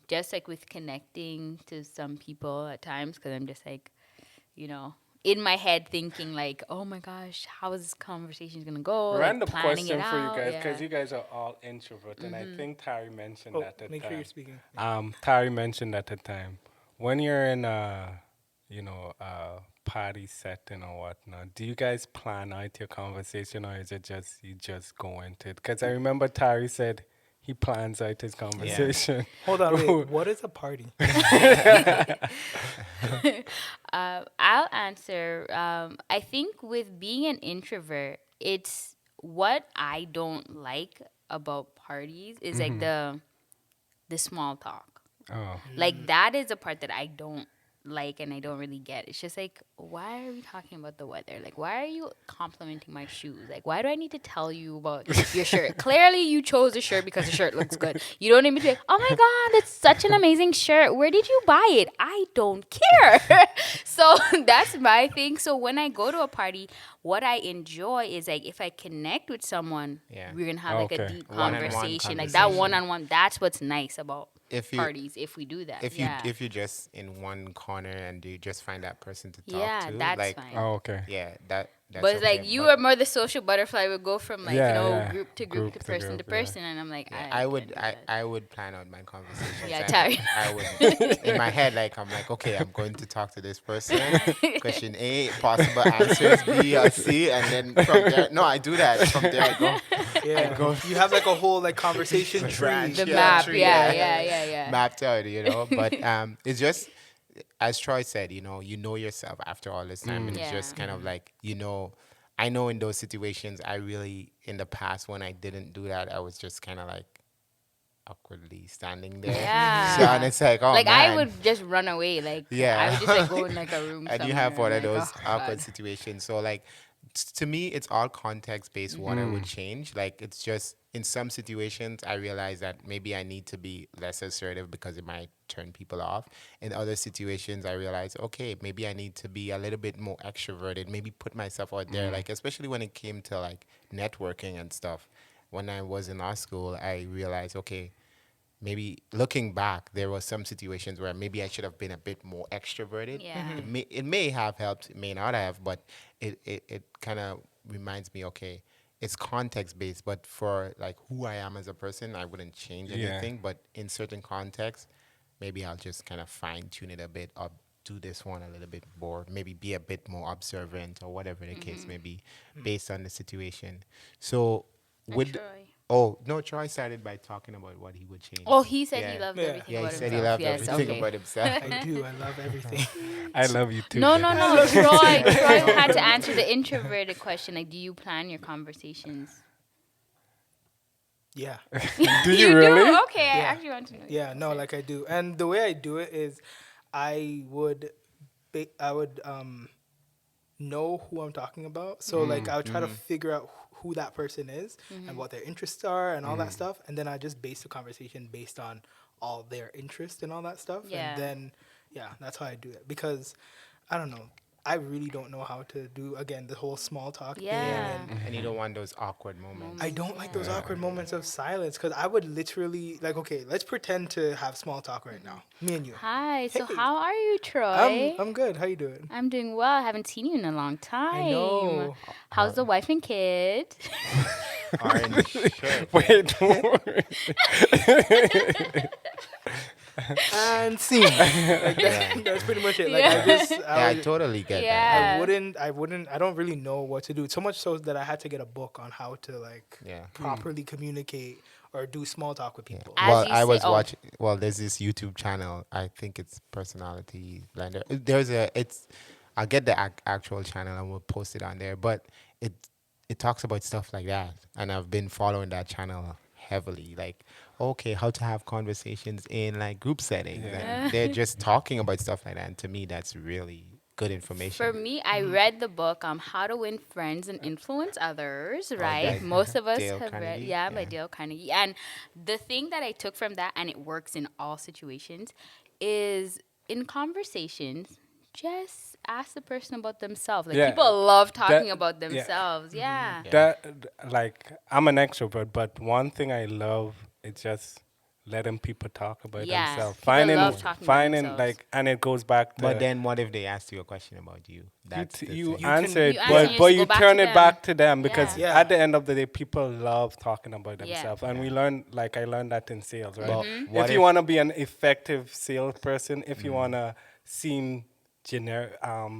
Just like with connecting to some people at times, because I'm just like, you know, in my head thinking like, oh my gosh, how is this conversation gonna go? Like Random planning it question for you out. guys, Yeah. because you guys are all introvert, and I think Tarrie mentioned Oh, that at the make sure time. you're speaking. Tarrie mentioned at the time when you're in a party setting or whatnot. Do you guys plan out your conversation, or is it just you just go into it? Because I remember Tarrie said he plans out his conversation. Hold on, wait. What is a party? I'll answer. I think with being an introvert, it's what I don't like about parties is like the small talk. Oh, Like that is a part that I don't like and I don't really get. It's just like, why are we talking about the weather? Like, why are you complimenting my shoes? Like, why do I need to tell you about your shirt? Clearly, you chose the shirt because the shirt looks good. You don't need me to be like, oh my God, that's such an amazing shirt. Where did you buy it? I don't care. So that's my thing. So when I go to a party, what I enjoy is like if I connect with someone, Yeah. we're gonna have like a Okay. deep One-on-one conversation. Like that conversation. one-on-one. That's what's nice about If you parties if we do that. if Yeah. you just in one corner and you just find that person to talk Yeah, to, that's like fine. oh, okay. yeah, that's But it's okay. like you But are more the social butterfly would go from like, Yeah, yeah. group to Group group to to person to group, yeah. person and I'm like, yeah, I I can't would do I, that. I would plan out my conversations. Yeah, and Tarrie. I would in my head like I'm like, okay, I'm going to talk to this person. Question A, possible answers B or C, and then from there no, I do that. From there I go Yeah. go You have like a whole like conversation tree. branch, The yeah, map, tree, yeah. mapped out, But it's just as Troy said, you know yourself after all this time, and it's Yeah. just kind of like I know in those situations, I really in the past when I didn't do that, I was just kind of like awkwardly standing there. Yeah. So and it's like, oh like man, I would just run away. Like Yeah. I would just like go in like a room and you somewhere. have one of I'm like, those oh, awkward God. situations. So like to me, it's all context based what I would change. Like it's just in some situations I realize that maybe I need to be less assertive because it might turn people off. In other situations I realize, okay, maybe I need to be a little bit more extroverted, maybe put myself out there, like especially when it came to like networking and stuff. When I was in law school, I realized, okay, maybe looking back, there were some situations where maybe I should have been a bit more extroverted. Yeah. It may have helped, it may not have, but it kind of reminds me, okay, it's context based, but for like who I am as a person, I wouldn't change Yeah. anything. But in certain contexts, maybe I'll just kind of fine tune it a bit or do this one a little bit more, maybe be a bit more observant or whatever the case may be, based on the situation. So, And would Troy. oh no, Troy started by talking about what he would change. Oh, he said he Yeah. loved Yeah. everything Yeah, he about said he himself. loved Yes, everything okay. about himself. I do. I love everything. I love you too. No, Deb. no, no. Troy had to answer the introverted question. Like, do you plan your conversations? Yeah. Do you really? Okay, I Yeah. actually want to know. Yeah, no, like I do. And the way I do it is I would know who I'm talking about. So like I would try to figure out who that person is and what their interests are and all that stuff, and then I just base the conversation based on all their interests and all that stuff. Yeah. And then that's how I do it, because I don't know. I really don't know how to do, again, the whole small talk thing. Yeah. And And you don't want those awkward moments. I don't like those awkward moments of silence, because I would literally, like, okay, let's pretend to have small talk right now. Me and you. Hi. So, Hey. how are you, Troy? I'm good. How you doing? I'm doing well. I haven't seen you in a long time. I know. How's the wife and kid? Orange shirt. Wait, don't worry. And scene. Like that's pretty much it. Like Yeah. Yeah, I totally get Yeah. I don't really know what to do. So much so that I had to get a book on how to like that. Yeah. properly communicate or do small talk with people. As Well, you I say- was oh. watching. Well, there's this YouTube channel. I think it's Personality Blender. I'll get the actual channel and we'll post it on there. But it talks about stuff like that, and I've been following that channel heavily. Like, okay, how to have conversations in like group settings, and they're just talking about stuff like that. And to me, that's really good information. For me, I read the book How to Win Friends and Influence Others, right? by Most of us Dale have read, Carnegie? by Yeah. Dale Carnegie. And the thing that I took from that, and it works in all situations, is in conversations, just ask the person about themselves. Like, Yeah. people love talking That- about yeah. themselves. Yeah. Like, I'm an extrovert, but one thing I love is just letting people talk about Yeah, themselves. people Finding, love talking about themselves. like, and it goes back to But then, what if they ask you a question about you? That's the you thing. answer it, You answer and but just you go back turn to it them. back to them, because Yeah. at the end of the day, people love talking about Yeah. themselves, and we learn, like I learned that in sales, right? But Mm-hmm. what If you want to be an effective salesperson, if you want to seem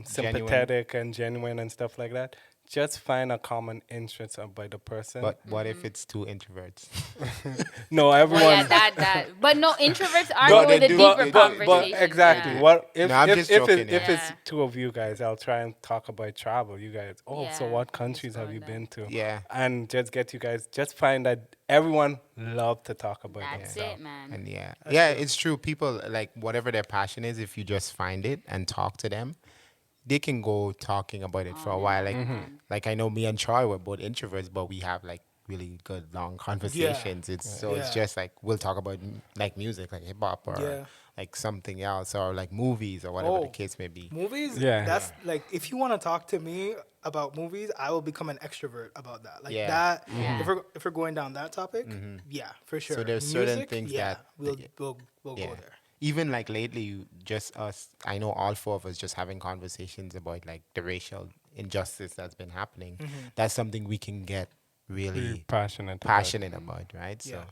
sympathetic and genuine and stuff like that, just find a common interest by the person. But what if it's two introverts? no, Oh, everyone. yeah, that. But no, introverts are But going they the do- deeper but conversations. exactly. Yeah. What if No, I'm if, just if, joking, it, if yeah. it's two of you guys, I'll try and talk about travel. You guys, so Yeah, what I'm countries just have going you there. been to? Yeah. And just get you guys. Just find that everyone love to talk about That's themselves. it, man. And yeah, it's true. People, like, whatever their passion is, if you just find it and talk to them, they can go talking about it for a while. Like I know me and Troy were both introverts, but we have like really good long conversations. It's Yeah. just like we'll talk about like music, like hip hop or Yeah. like something else, or like movies or whatever the Oh. case may be. Movies, Yeah. that's like, if you want to talk to me about movies, I will become an extrovert about that. Like Yeah. that. Yeah. If we're going down that topic, yeah, for sure. So there's certain Music, things yeah, that- we'll that- we'll Yeah. go there. Even like lately, just us, I know all four of us just having conversations about like the racial injustice that's been happening. That's something we can get really passionate about, right? So,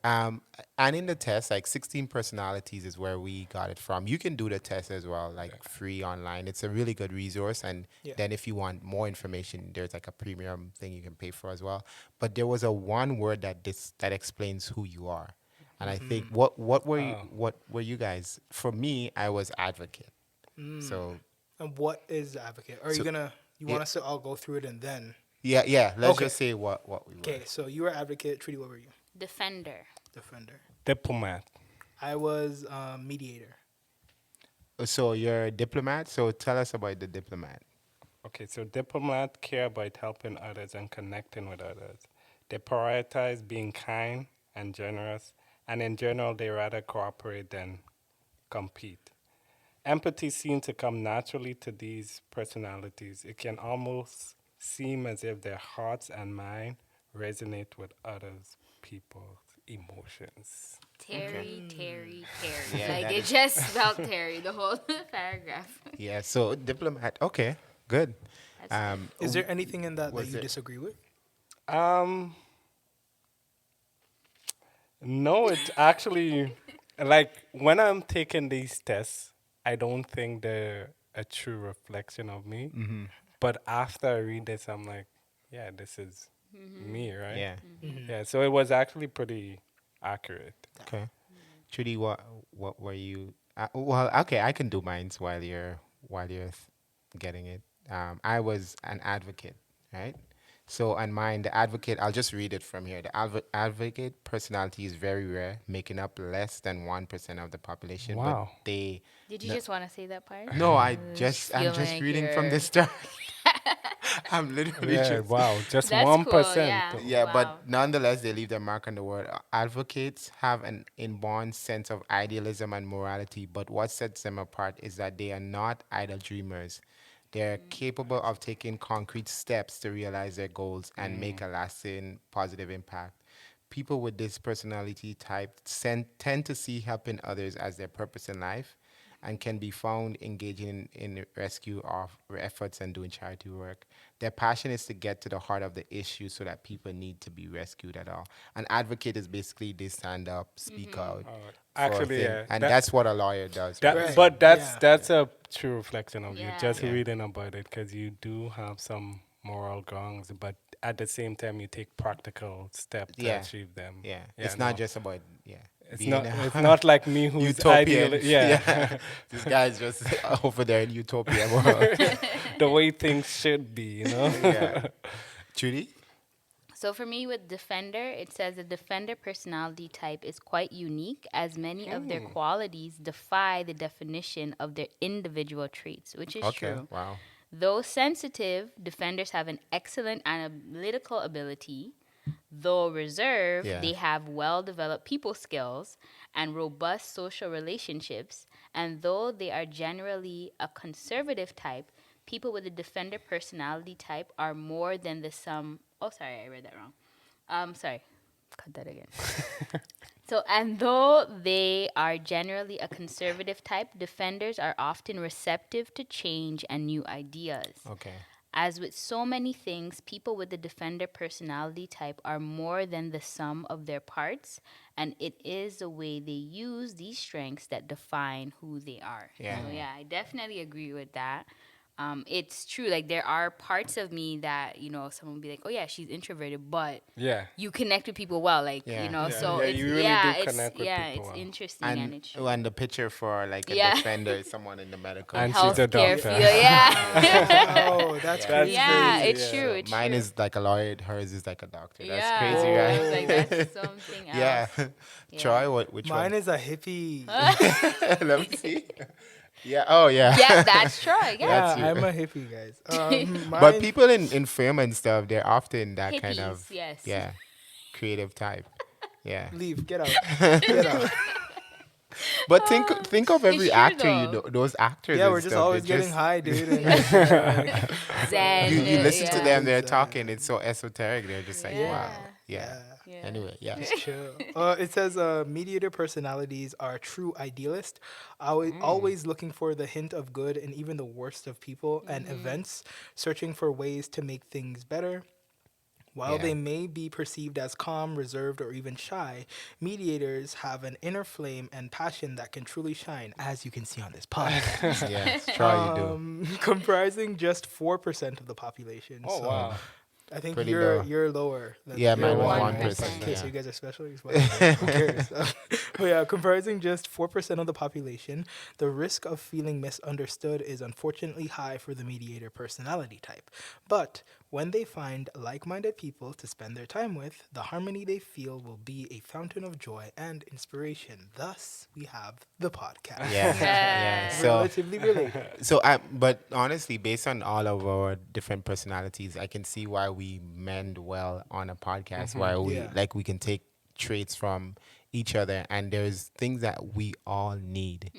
and in the test, like 16 personalities is where we got it from. You can do the test as well, like free online. It's a really good resource. And Yeah. then if you want more information, there's like a premium thing you can pay for as well. But there was a one word that explains who you are. And I think what were you guys? For me, I was advocate. So And what is the advocate? Are So- you want yeah. us to all go through it and then? yeah. Let's Okay. just say what we were. Okay, so you were advocate. Trudy, what were you? Defender. Defender. Diplomat. I was mediator. So you're a diplomat. So tell us about the diplomat. Okay, so diplomat care about helping others and connecting with others. They prioritize being kind and generous, and in general, they rather cooperate than compete. Empathy seems to come naturally to these personalities. It can almost seem as if their hearts and mind resonate with others people's emotions. Terry. Yeah, Like, that it is- just spelled Terry, the whole paragraph. Yeah. So diplomat. Okay. Good. That's Is there anything in that Was you it- disagree with? No, it's actually like when I'm taking these tests, I don't think they're a true reflection of me. Mm-hmm. But after I read this, I'm like, yeah, this is me, right? Yeah. Yeah, so it was actually pretty accurate. Okay. Trudy, what were you? Well, okay, I can do mines while you're getting it. I was an advocate, right? So on mine, the advocate, I'll just read it from here. The advocate personality is very rare, making up less than 1% of the population. But Wow. they, Did you no, just want to say that part? no, I'm Feel just like reading from you're. the start. I'm literally Yeah, just. wow, just That's cool. 1%. Yeah. Yeah, Wow. but nonetheless, they leave their mark on the world. Advocates have an inborn sense of idealism and morality, but what sets them apart is that they are not idle dreamers. They're capable of taking concrete steps to realize their goals and make a lasting positive impact. People with this personality type tend to see helping others as their purpose in life and can be found engaging in rescue of efforts and doing charity work. Their passion is to get to the heart of the issue so that people need to be rescued at all. An advocate is basically they stand up, speak out for a Actually, thing. yeah, And that's what a lawyer does, that, right? Right. but Yeah. that's a true reflection of you. Yeah. Just Yeah. reading about it, because you do have some moral grounds, but at the same time, you take practical steps to Yeah. achieve them. Yeah. Yeah, It's no, not just about, yeah. it's being not. a It's not like me who's utopian. ideal. Yeah, This guy's just over there in utopia world. the way things should be. Yeah. Trudy? So for me, with Defender, it says the Defender personality type is quite unique, as many of their qualities defy the definition of their individual traits, which is Okay. true. Wow. Though sensitive, Defenders have an excellent analytical ability. Though reserved, Yeah. they have well developed people skills and robust social relationships. And though they are generally a conservative type, people with a Defender personality type are more than the sum. Oh, sorry, I read that wrong. Sorry, cut that again. So, and though they are generally a conservative type, Defenders are often receptive to change and new ideas. Okay. As with so many things, people with the Defender personality type are more than the sum of their parts, and it is the way they use these strengths that define who they are. Yeah. So, yeah, I definitely agree with that. It's true. Like, there are parts of me that, someone will be like, oh, yeah, she's introverted, but Yeah. you connect with people well. Like, Yeah. Yeah, so yeah, it's, you really yeah, do it's, connect with yeah, people it's well. interesting and it's true. And the picture for like a Yeah. defender is someone in the medical. And she's a Healthcare doctor. field, yeah. Oh, that's Yeah. crazy. Yeah, crazy, it's yeah. true. It's Mine true. is like a lawyer. Hers is like a doctor. That's Yeah, crazy, it's right? like that's something else. Yeah. Yeah. Troy, which Mine one? is a hippie. Let me see. Yeah. Oh, yeah. Yeah, that's true. Yeah. Yeah, That's you. I'm a hippie, guys. But Mine- people in film and stuff, they're often that kind Hippies, of yes. creative type. Yeah. leave, get out, get out. But think of every true, actor you though. know, those actors. Yeah, and we're just stuff, always they're getting just- high, dude. And, Zen. You listen to yeah. them, they're Zen. talking. It's so esoteric. They're just like, wow. Yeah. Yeah. Anyway, yeah. Just chill. It says mediator personalities are true idealist, always looking for the hint of good in even the worst of people and events, searching for ways to make things better. While Yeah. they may be perceived as calm, reserved, or even shy, mediators have an inner flame and passion that can truly shine, as you can see on this podcast. Yeah. Try you do. Comprising just 4% of the population. Oh, so wow. I think Pretty you're low. you're lower. Than Yeah, you're mine was 1%, Okay, yeah. so you guys are special. Who cares? But yeah, comprising just 4% of the population, the risk of feeling misunderstood is unfortunately high for the mediator personality type. But when they find like-minded people to spend their time with, the harmony they feel will be a fountain of joy and inspiration. Thus, we have the podcast. Yeah. Yeah. So Relatively related. but honestly, based on all of our different personalities, I can see why we mend well on a podcast. Why we Yeah. we can take traits from each other, and there's things that we all need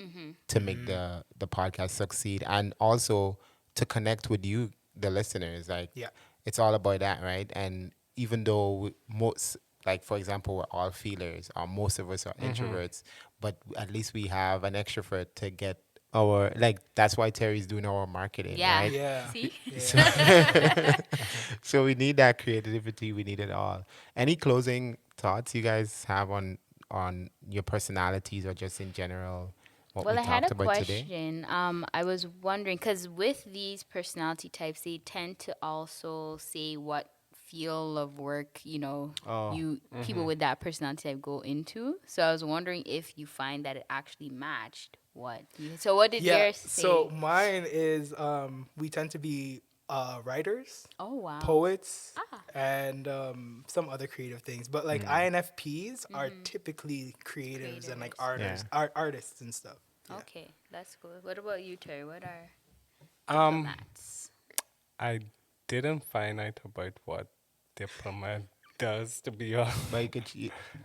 to make the podcast succeed, and also to connect with you, the listeners. Like, Yeah. it's all about that, right? And even though most, like for example, we're all feelers, or most of us are introverts, but at least we have an extrovert to get our, like, that's why Terry's doing our marketing, Yeah. right? Yeah. See? Yeah. So we need that creativity. We need it all. Any closing thoughts you guys have on your personalities, or just in general, what Well, we I had talked a about today? question. I was wondering because with these personality types, they tend to also say what field of work Oh, you people with that personality type go into. So I was wondering if you find that it actually matched what you. So what did Yeah. yours So say? mine is we tend to be writers, Oh wow. poets, Ah. and some other creative things. But like INFPs are typically creatives and like Creators. artists, yeah. artists and stuff. Yeah. Okay, that's cool. What about you, Terry? What are Um, diplomats? I didn't find out about what Diplomat does, to be honest. But you could,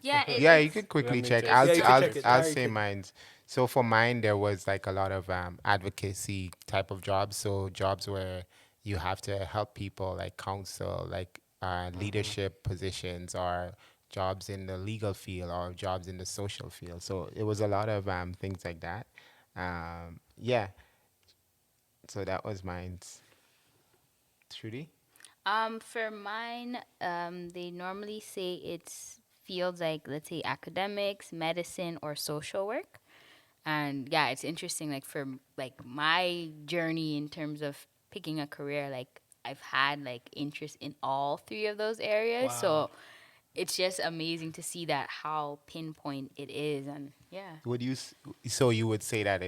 Yeah, yeah, you it's could quickly Let me check. just Yeah, you can I'll, check it. I'll Tarrie say could. mine's. So for mine, there was like a lot of advocacy type of jobs. So jobs where you have to help people, like counsel, like leadership positions, or jobs in the legal field, or jobs in the social field. So it was a lot of things like that. Yeah. So that was mine's. Trudy? For mine, they normally say it's fields like, let's say, academics, medicine, or social work. And yeah, it's interesting. Like for like my journey in terms of picking a career, like I've had like interest in all three of those areas. Wow. So it's just amazing to see that how pinpoint it is. And yeah, Would you so you would say that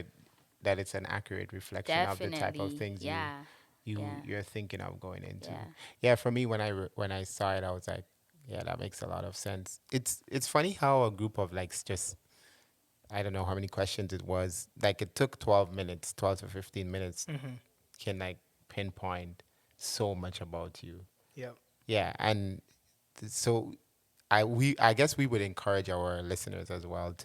it's an accurate reflection of the type of definitely. things Yeah, yeah, you're thinking of going into? yeah. Yeah, for me when when I saw it, I was like, yeah, that makes a lot of sense. It's funny how a group of like just I don't know how many questions it was. Like it took 12 minutes, 12 to 15 minutes can like pinpoint so much about you. Yep. Yeah, and so I guess we would encourage our listeners as well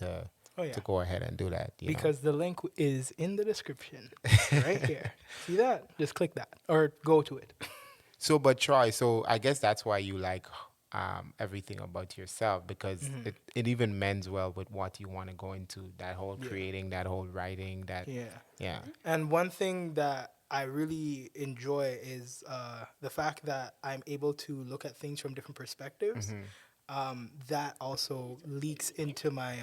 Oh yeah. to go ahead and do that, you know. Because the link is in the description, right here. See that? Just click that or go to it. So, but Troy, so I guess that's why you like everything about yourself because it even mends well with what you want to go into. That whole Yeah. creating, that whole writing, that Yeah. yeah, And one thing that I really enjoy is the fact that I'm able to look at things from different perspectives. That also leaks into my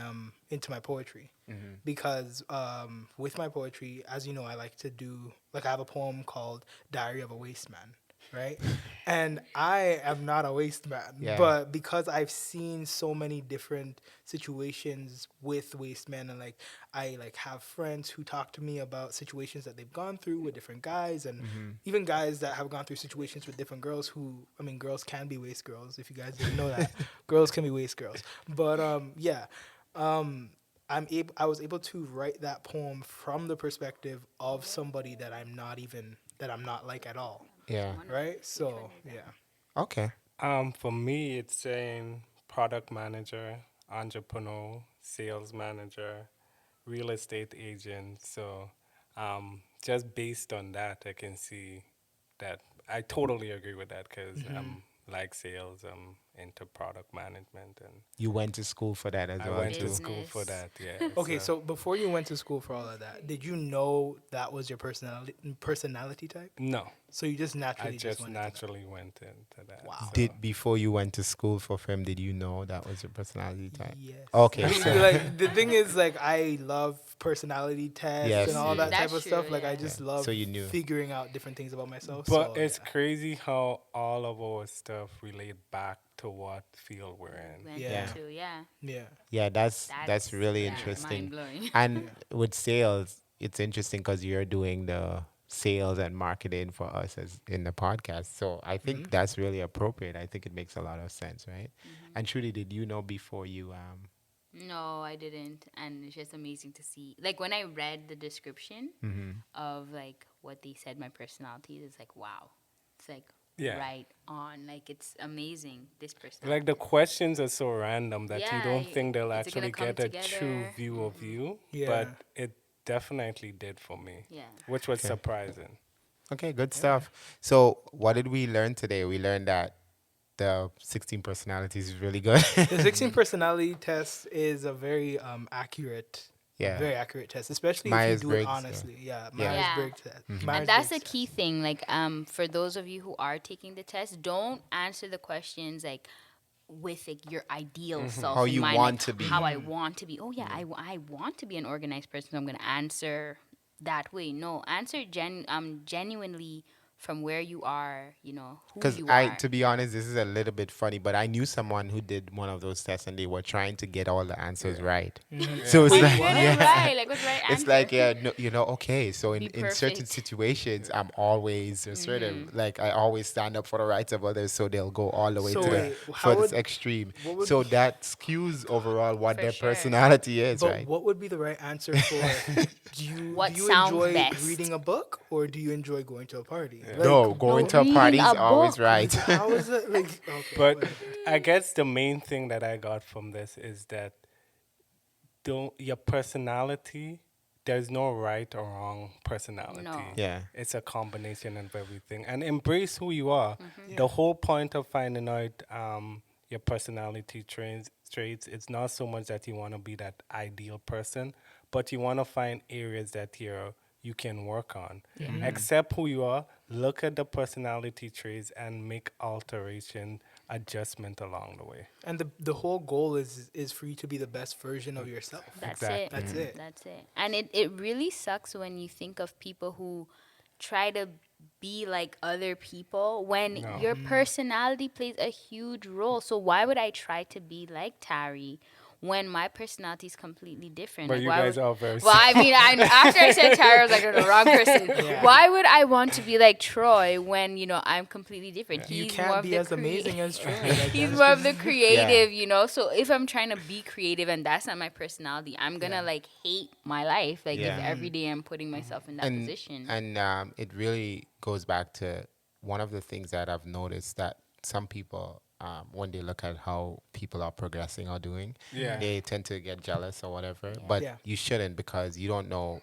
poetry, because with my poetry, as you know, I like to do like I have a poem called "Diary of a Waste Man," right? And I am not a waste man, Yeah. but because I've seen so many different situations with waste men, and like I like have friends who talk to me about situations that they've gone through with different guys, and even guys that have gone through situations with different girls. Who, I mean, girls can be waste girls. If you guys didn't know that, girls can be waste girls. But yeah. I was able to write that poem from the perspective of somebody that I'm not like at all, yeah. right? So yeah. Okay. For me, it's saying product manager, entrepreneur, sales manager, real estate agent. So, just based on that, I can see that I totally agree with that because I'm like sales, I'm into product management, and You went to school for that as I well went to too. school for Business. that. Yeah. Okay, so before you went to school for all of that, did you know that was your personality type? No, So you just I naturally just went into that. naturally went into that. Wow. So. Did before you went to school for film, did you know that was your personality type? Yes. Okay, so Like the thing is, like I love personality tests and yes, all you that do. type That's of true. stuff. Like I Yeah. just Yeah. love So you knew. figuring out different things about myself. But So it's yeah. crazy how all of our stuff relate back to what field we're in. Went Yeah. into yeah. Yeah. Yeah, that's That's really yeah, interesting. mind blowing. And with sales, it's interesting because you're doing the sales and marketing for us as in the podcast. So I think that's really appropriate. I think it makes a lot of sense, right? And Trudy, did you know before you No, I didn't, and it's just amazing to see. Like when I read the description of like what they said my personality is, like wow, it's like Yeah. right on. Like it's amazing this personality. Like the questions are so random that you Yeah, don't think they'll is it gonna actually come get a true together? view of you, Yeah. but it definitely did for me, Yeah. which was Okay. surprising. Okay, good stuff. So what did we learn today? We learned that the 16 personalities is really good. The 16 personality test is a very accurate, Yeah. very accurate test, especially if you do it Myers-Briggs, honestly. Yeah, Yeah. Myers-Briggs test. And Myers-Briggs that's the test. key thing. Like, for those of you who are taking the test, don't answer the questions like with like your ideal self How in you mind, want like, to be. how I want to be. Oh yeah, I want to be an organized person, so I'm gonna answer that way. No, answer genuinely from where you are, who Because you are. to be honest, this is a little bit funny, but I knew someone who did one of those tests and they were trying to get all the answers right. So it's How you like, get it right? Like, what's the right it's answer? like, yeah, no, okay, so Be in certain perfect. situations, I'm always sort of like, I always stand up for the rights of others, so they'll go all the way So to wait, the how furthest would- extreme. what would So be- that skews overall what For their sure. personality is, But right? what would be the right answer for What do you sounds enjoy best? reading a book or do you enjoy going to a party? No, going to a reading party is a always book. right. How is it like okay, But whatever. I guess the main thing that I got from this is that your personality, there's no right or wrong personality. No. Yeah. It's a combination of everything. And embrace who you are. Mm-hmm. The whole point of finding out your personality traits, it's not so much that you want to be that ideal person, but you want to find areas that you can work on. Accept who you are, look at the personality traits, and make alteration, adjustment along the way. And the whole goal is for you to be the best version of yourself. That's Exactly. it. That's it. That's it. And it really sucks when you think of people who try to be like other people when No. your personality plays a huge role. So why would I try to be like Tarrie when my personality is completely different? But Like, you why guys would- are very Well, I mean, after I said Tarrie, I was like, the wrong person. Yeah. Why would I want to be like Troy when, I'm completely different? You He's more can't of be the as amazing as Troy. Like, He's that's more of just- the creative, So if I'm trying to be creative and that's not my personality, I'm gonna like hate my life. Like Yeah. if every day I'm putting myself in that position. And it really goes back to one of the things that I've noticed that some people, when they look at how people are progressing or doing, Yeah. they tend to get jealous or whatever. But Yeah. you shouldn't, because you don't know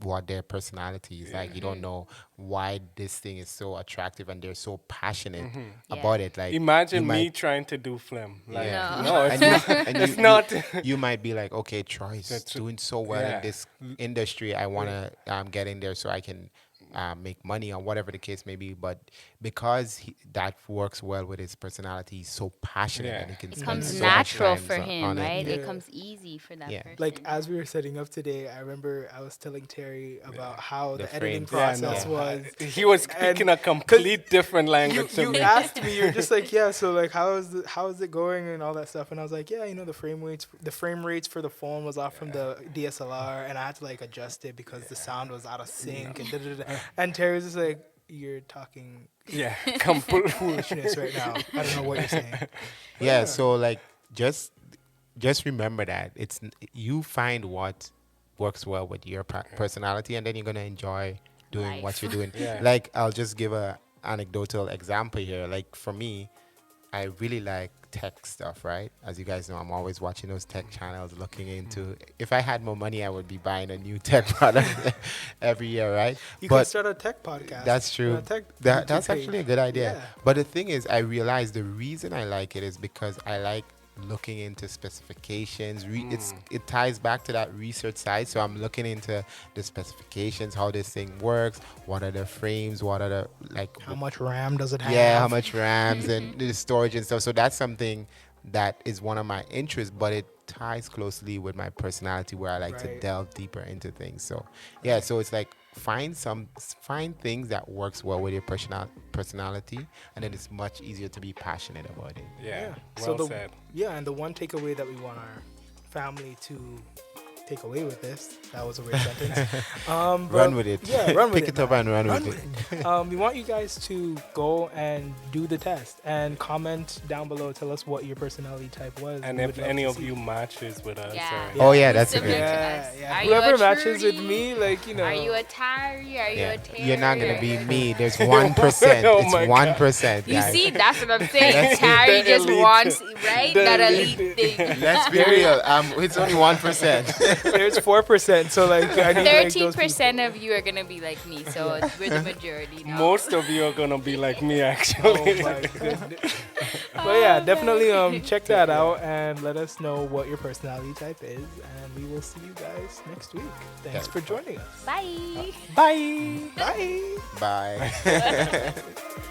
what their personality is like. You don't know why this thing is so attractive and they're so passionate about it. Like, Imagine you me might- trying to do film. Like, Yeah. no, it's and you, not. and It's you, not. You might be like, okay, Troy's That's- doing so well yeah. in this industry. I want to get in there so I can make money or whatever the case may be. But because that works well with his personality, he's so passionate Yeah. and he can It spend comes so much natural time for on him, it. right? It Yeah. comes easy for that Yeah. person. Like as we were setting up today, I remember I was telling Terry about how The the editing frames. process Yeah. was. He was speaking a complete different language to You me. asked me, you're just like, yeah. So like, how is it going and all that stuff? And I was like, yeah, the frame rates for the phone was off from the DSLR, and I had to like adjust it because the sound was out of sync and da-da-da-da. And Terry was just like, you're talking Yeah, complete. foolishness right now. I don't know what you're saying. Yeah, so like just remember that you find what works well with your personality, and then you're gonna enjoy doing what Life. you're doing. Yeah. Like, I'll just give a anecdotal example here. Like, for me, I really like tech stuff, right? As you guys know, I'm always watching those tech channels, looking into. If I had more money, I would be buying a new tech product every year, right? You can start a tech podcast. That's true. A tech That's YouTube page. actually a good idea. Yeah. But the thing is, I realized the reason I like it is because I like looking into specifications. It ties back to that research side. So I'm looking into the specifications, how this thing works, what are the frames, what are the How much RAM does it have? yeah, how much RAMs and the storage and stuff. So that's something that is one of my interests, but it ties closely with my personality where I like to Right. delve deeper into things. So yeah, so it's like find things that works well with your personality, and then it's much easier to be passionate about it. Yeah, So well said. Yeah, and the one takeaway that we want our family to take away with this, that was a weird sentence. Run with it. Yeah, run with Pick it. it up man. and run with it. We want you guys to go and do the test and comment down below. Tell us what your personality type was. And We if would love any to of see. you matches with us, Yeah. Oh yeah, that's a Similar good. to Yeah, us. yeah. Are you Whoever a matches with Trudy? me, like, Are you a Tarrie? Are you Yeah, a Tarrie? you're not gonna Are be you a- me. There's 1%. Oh It's my God. 1%. You guys. see, that's what I'm saying. Tarrie The just elite. wants, right? The That elite. elite thing. Let's be real. It's only 1%. there's 4%. So like, I need like, those 13% of you are gonna be like me, so we're the majority now. most of you are gonna be like me, people. actually. Oh my goodness. But yeah, definitely check that out and let us know what your personality type is, and we will see you guys next week. Thanks Yeah. for joining us. Bye. Bye. Bye. Bye.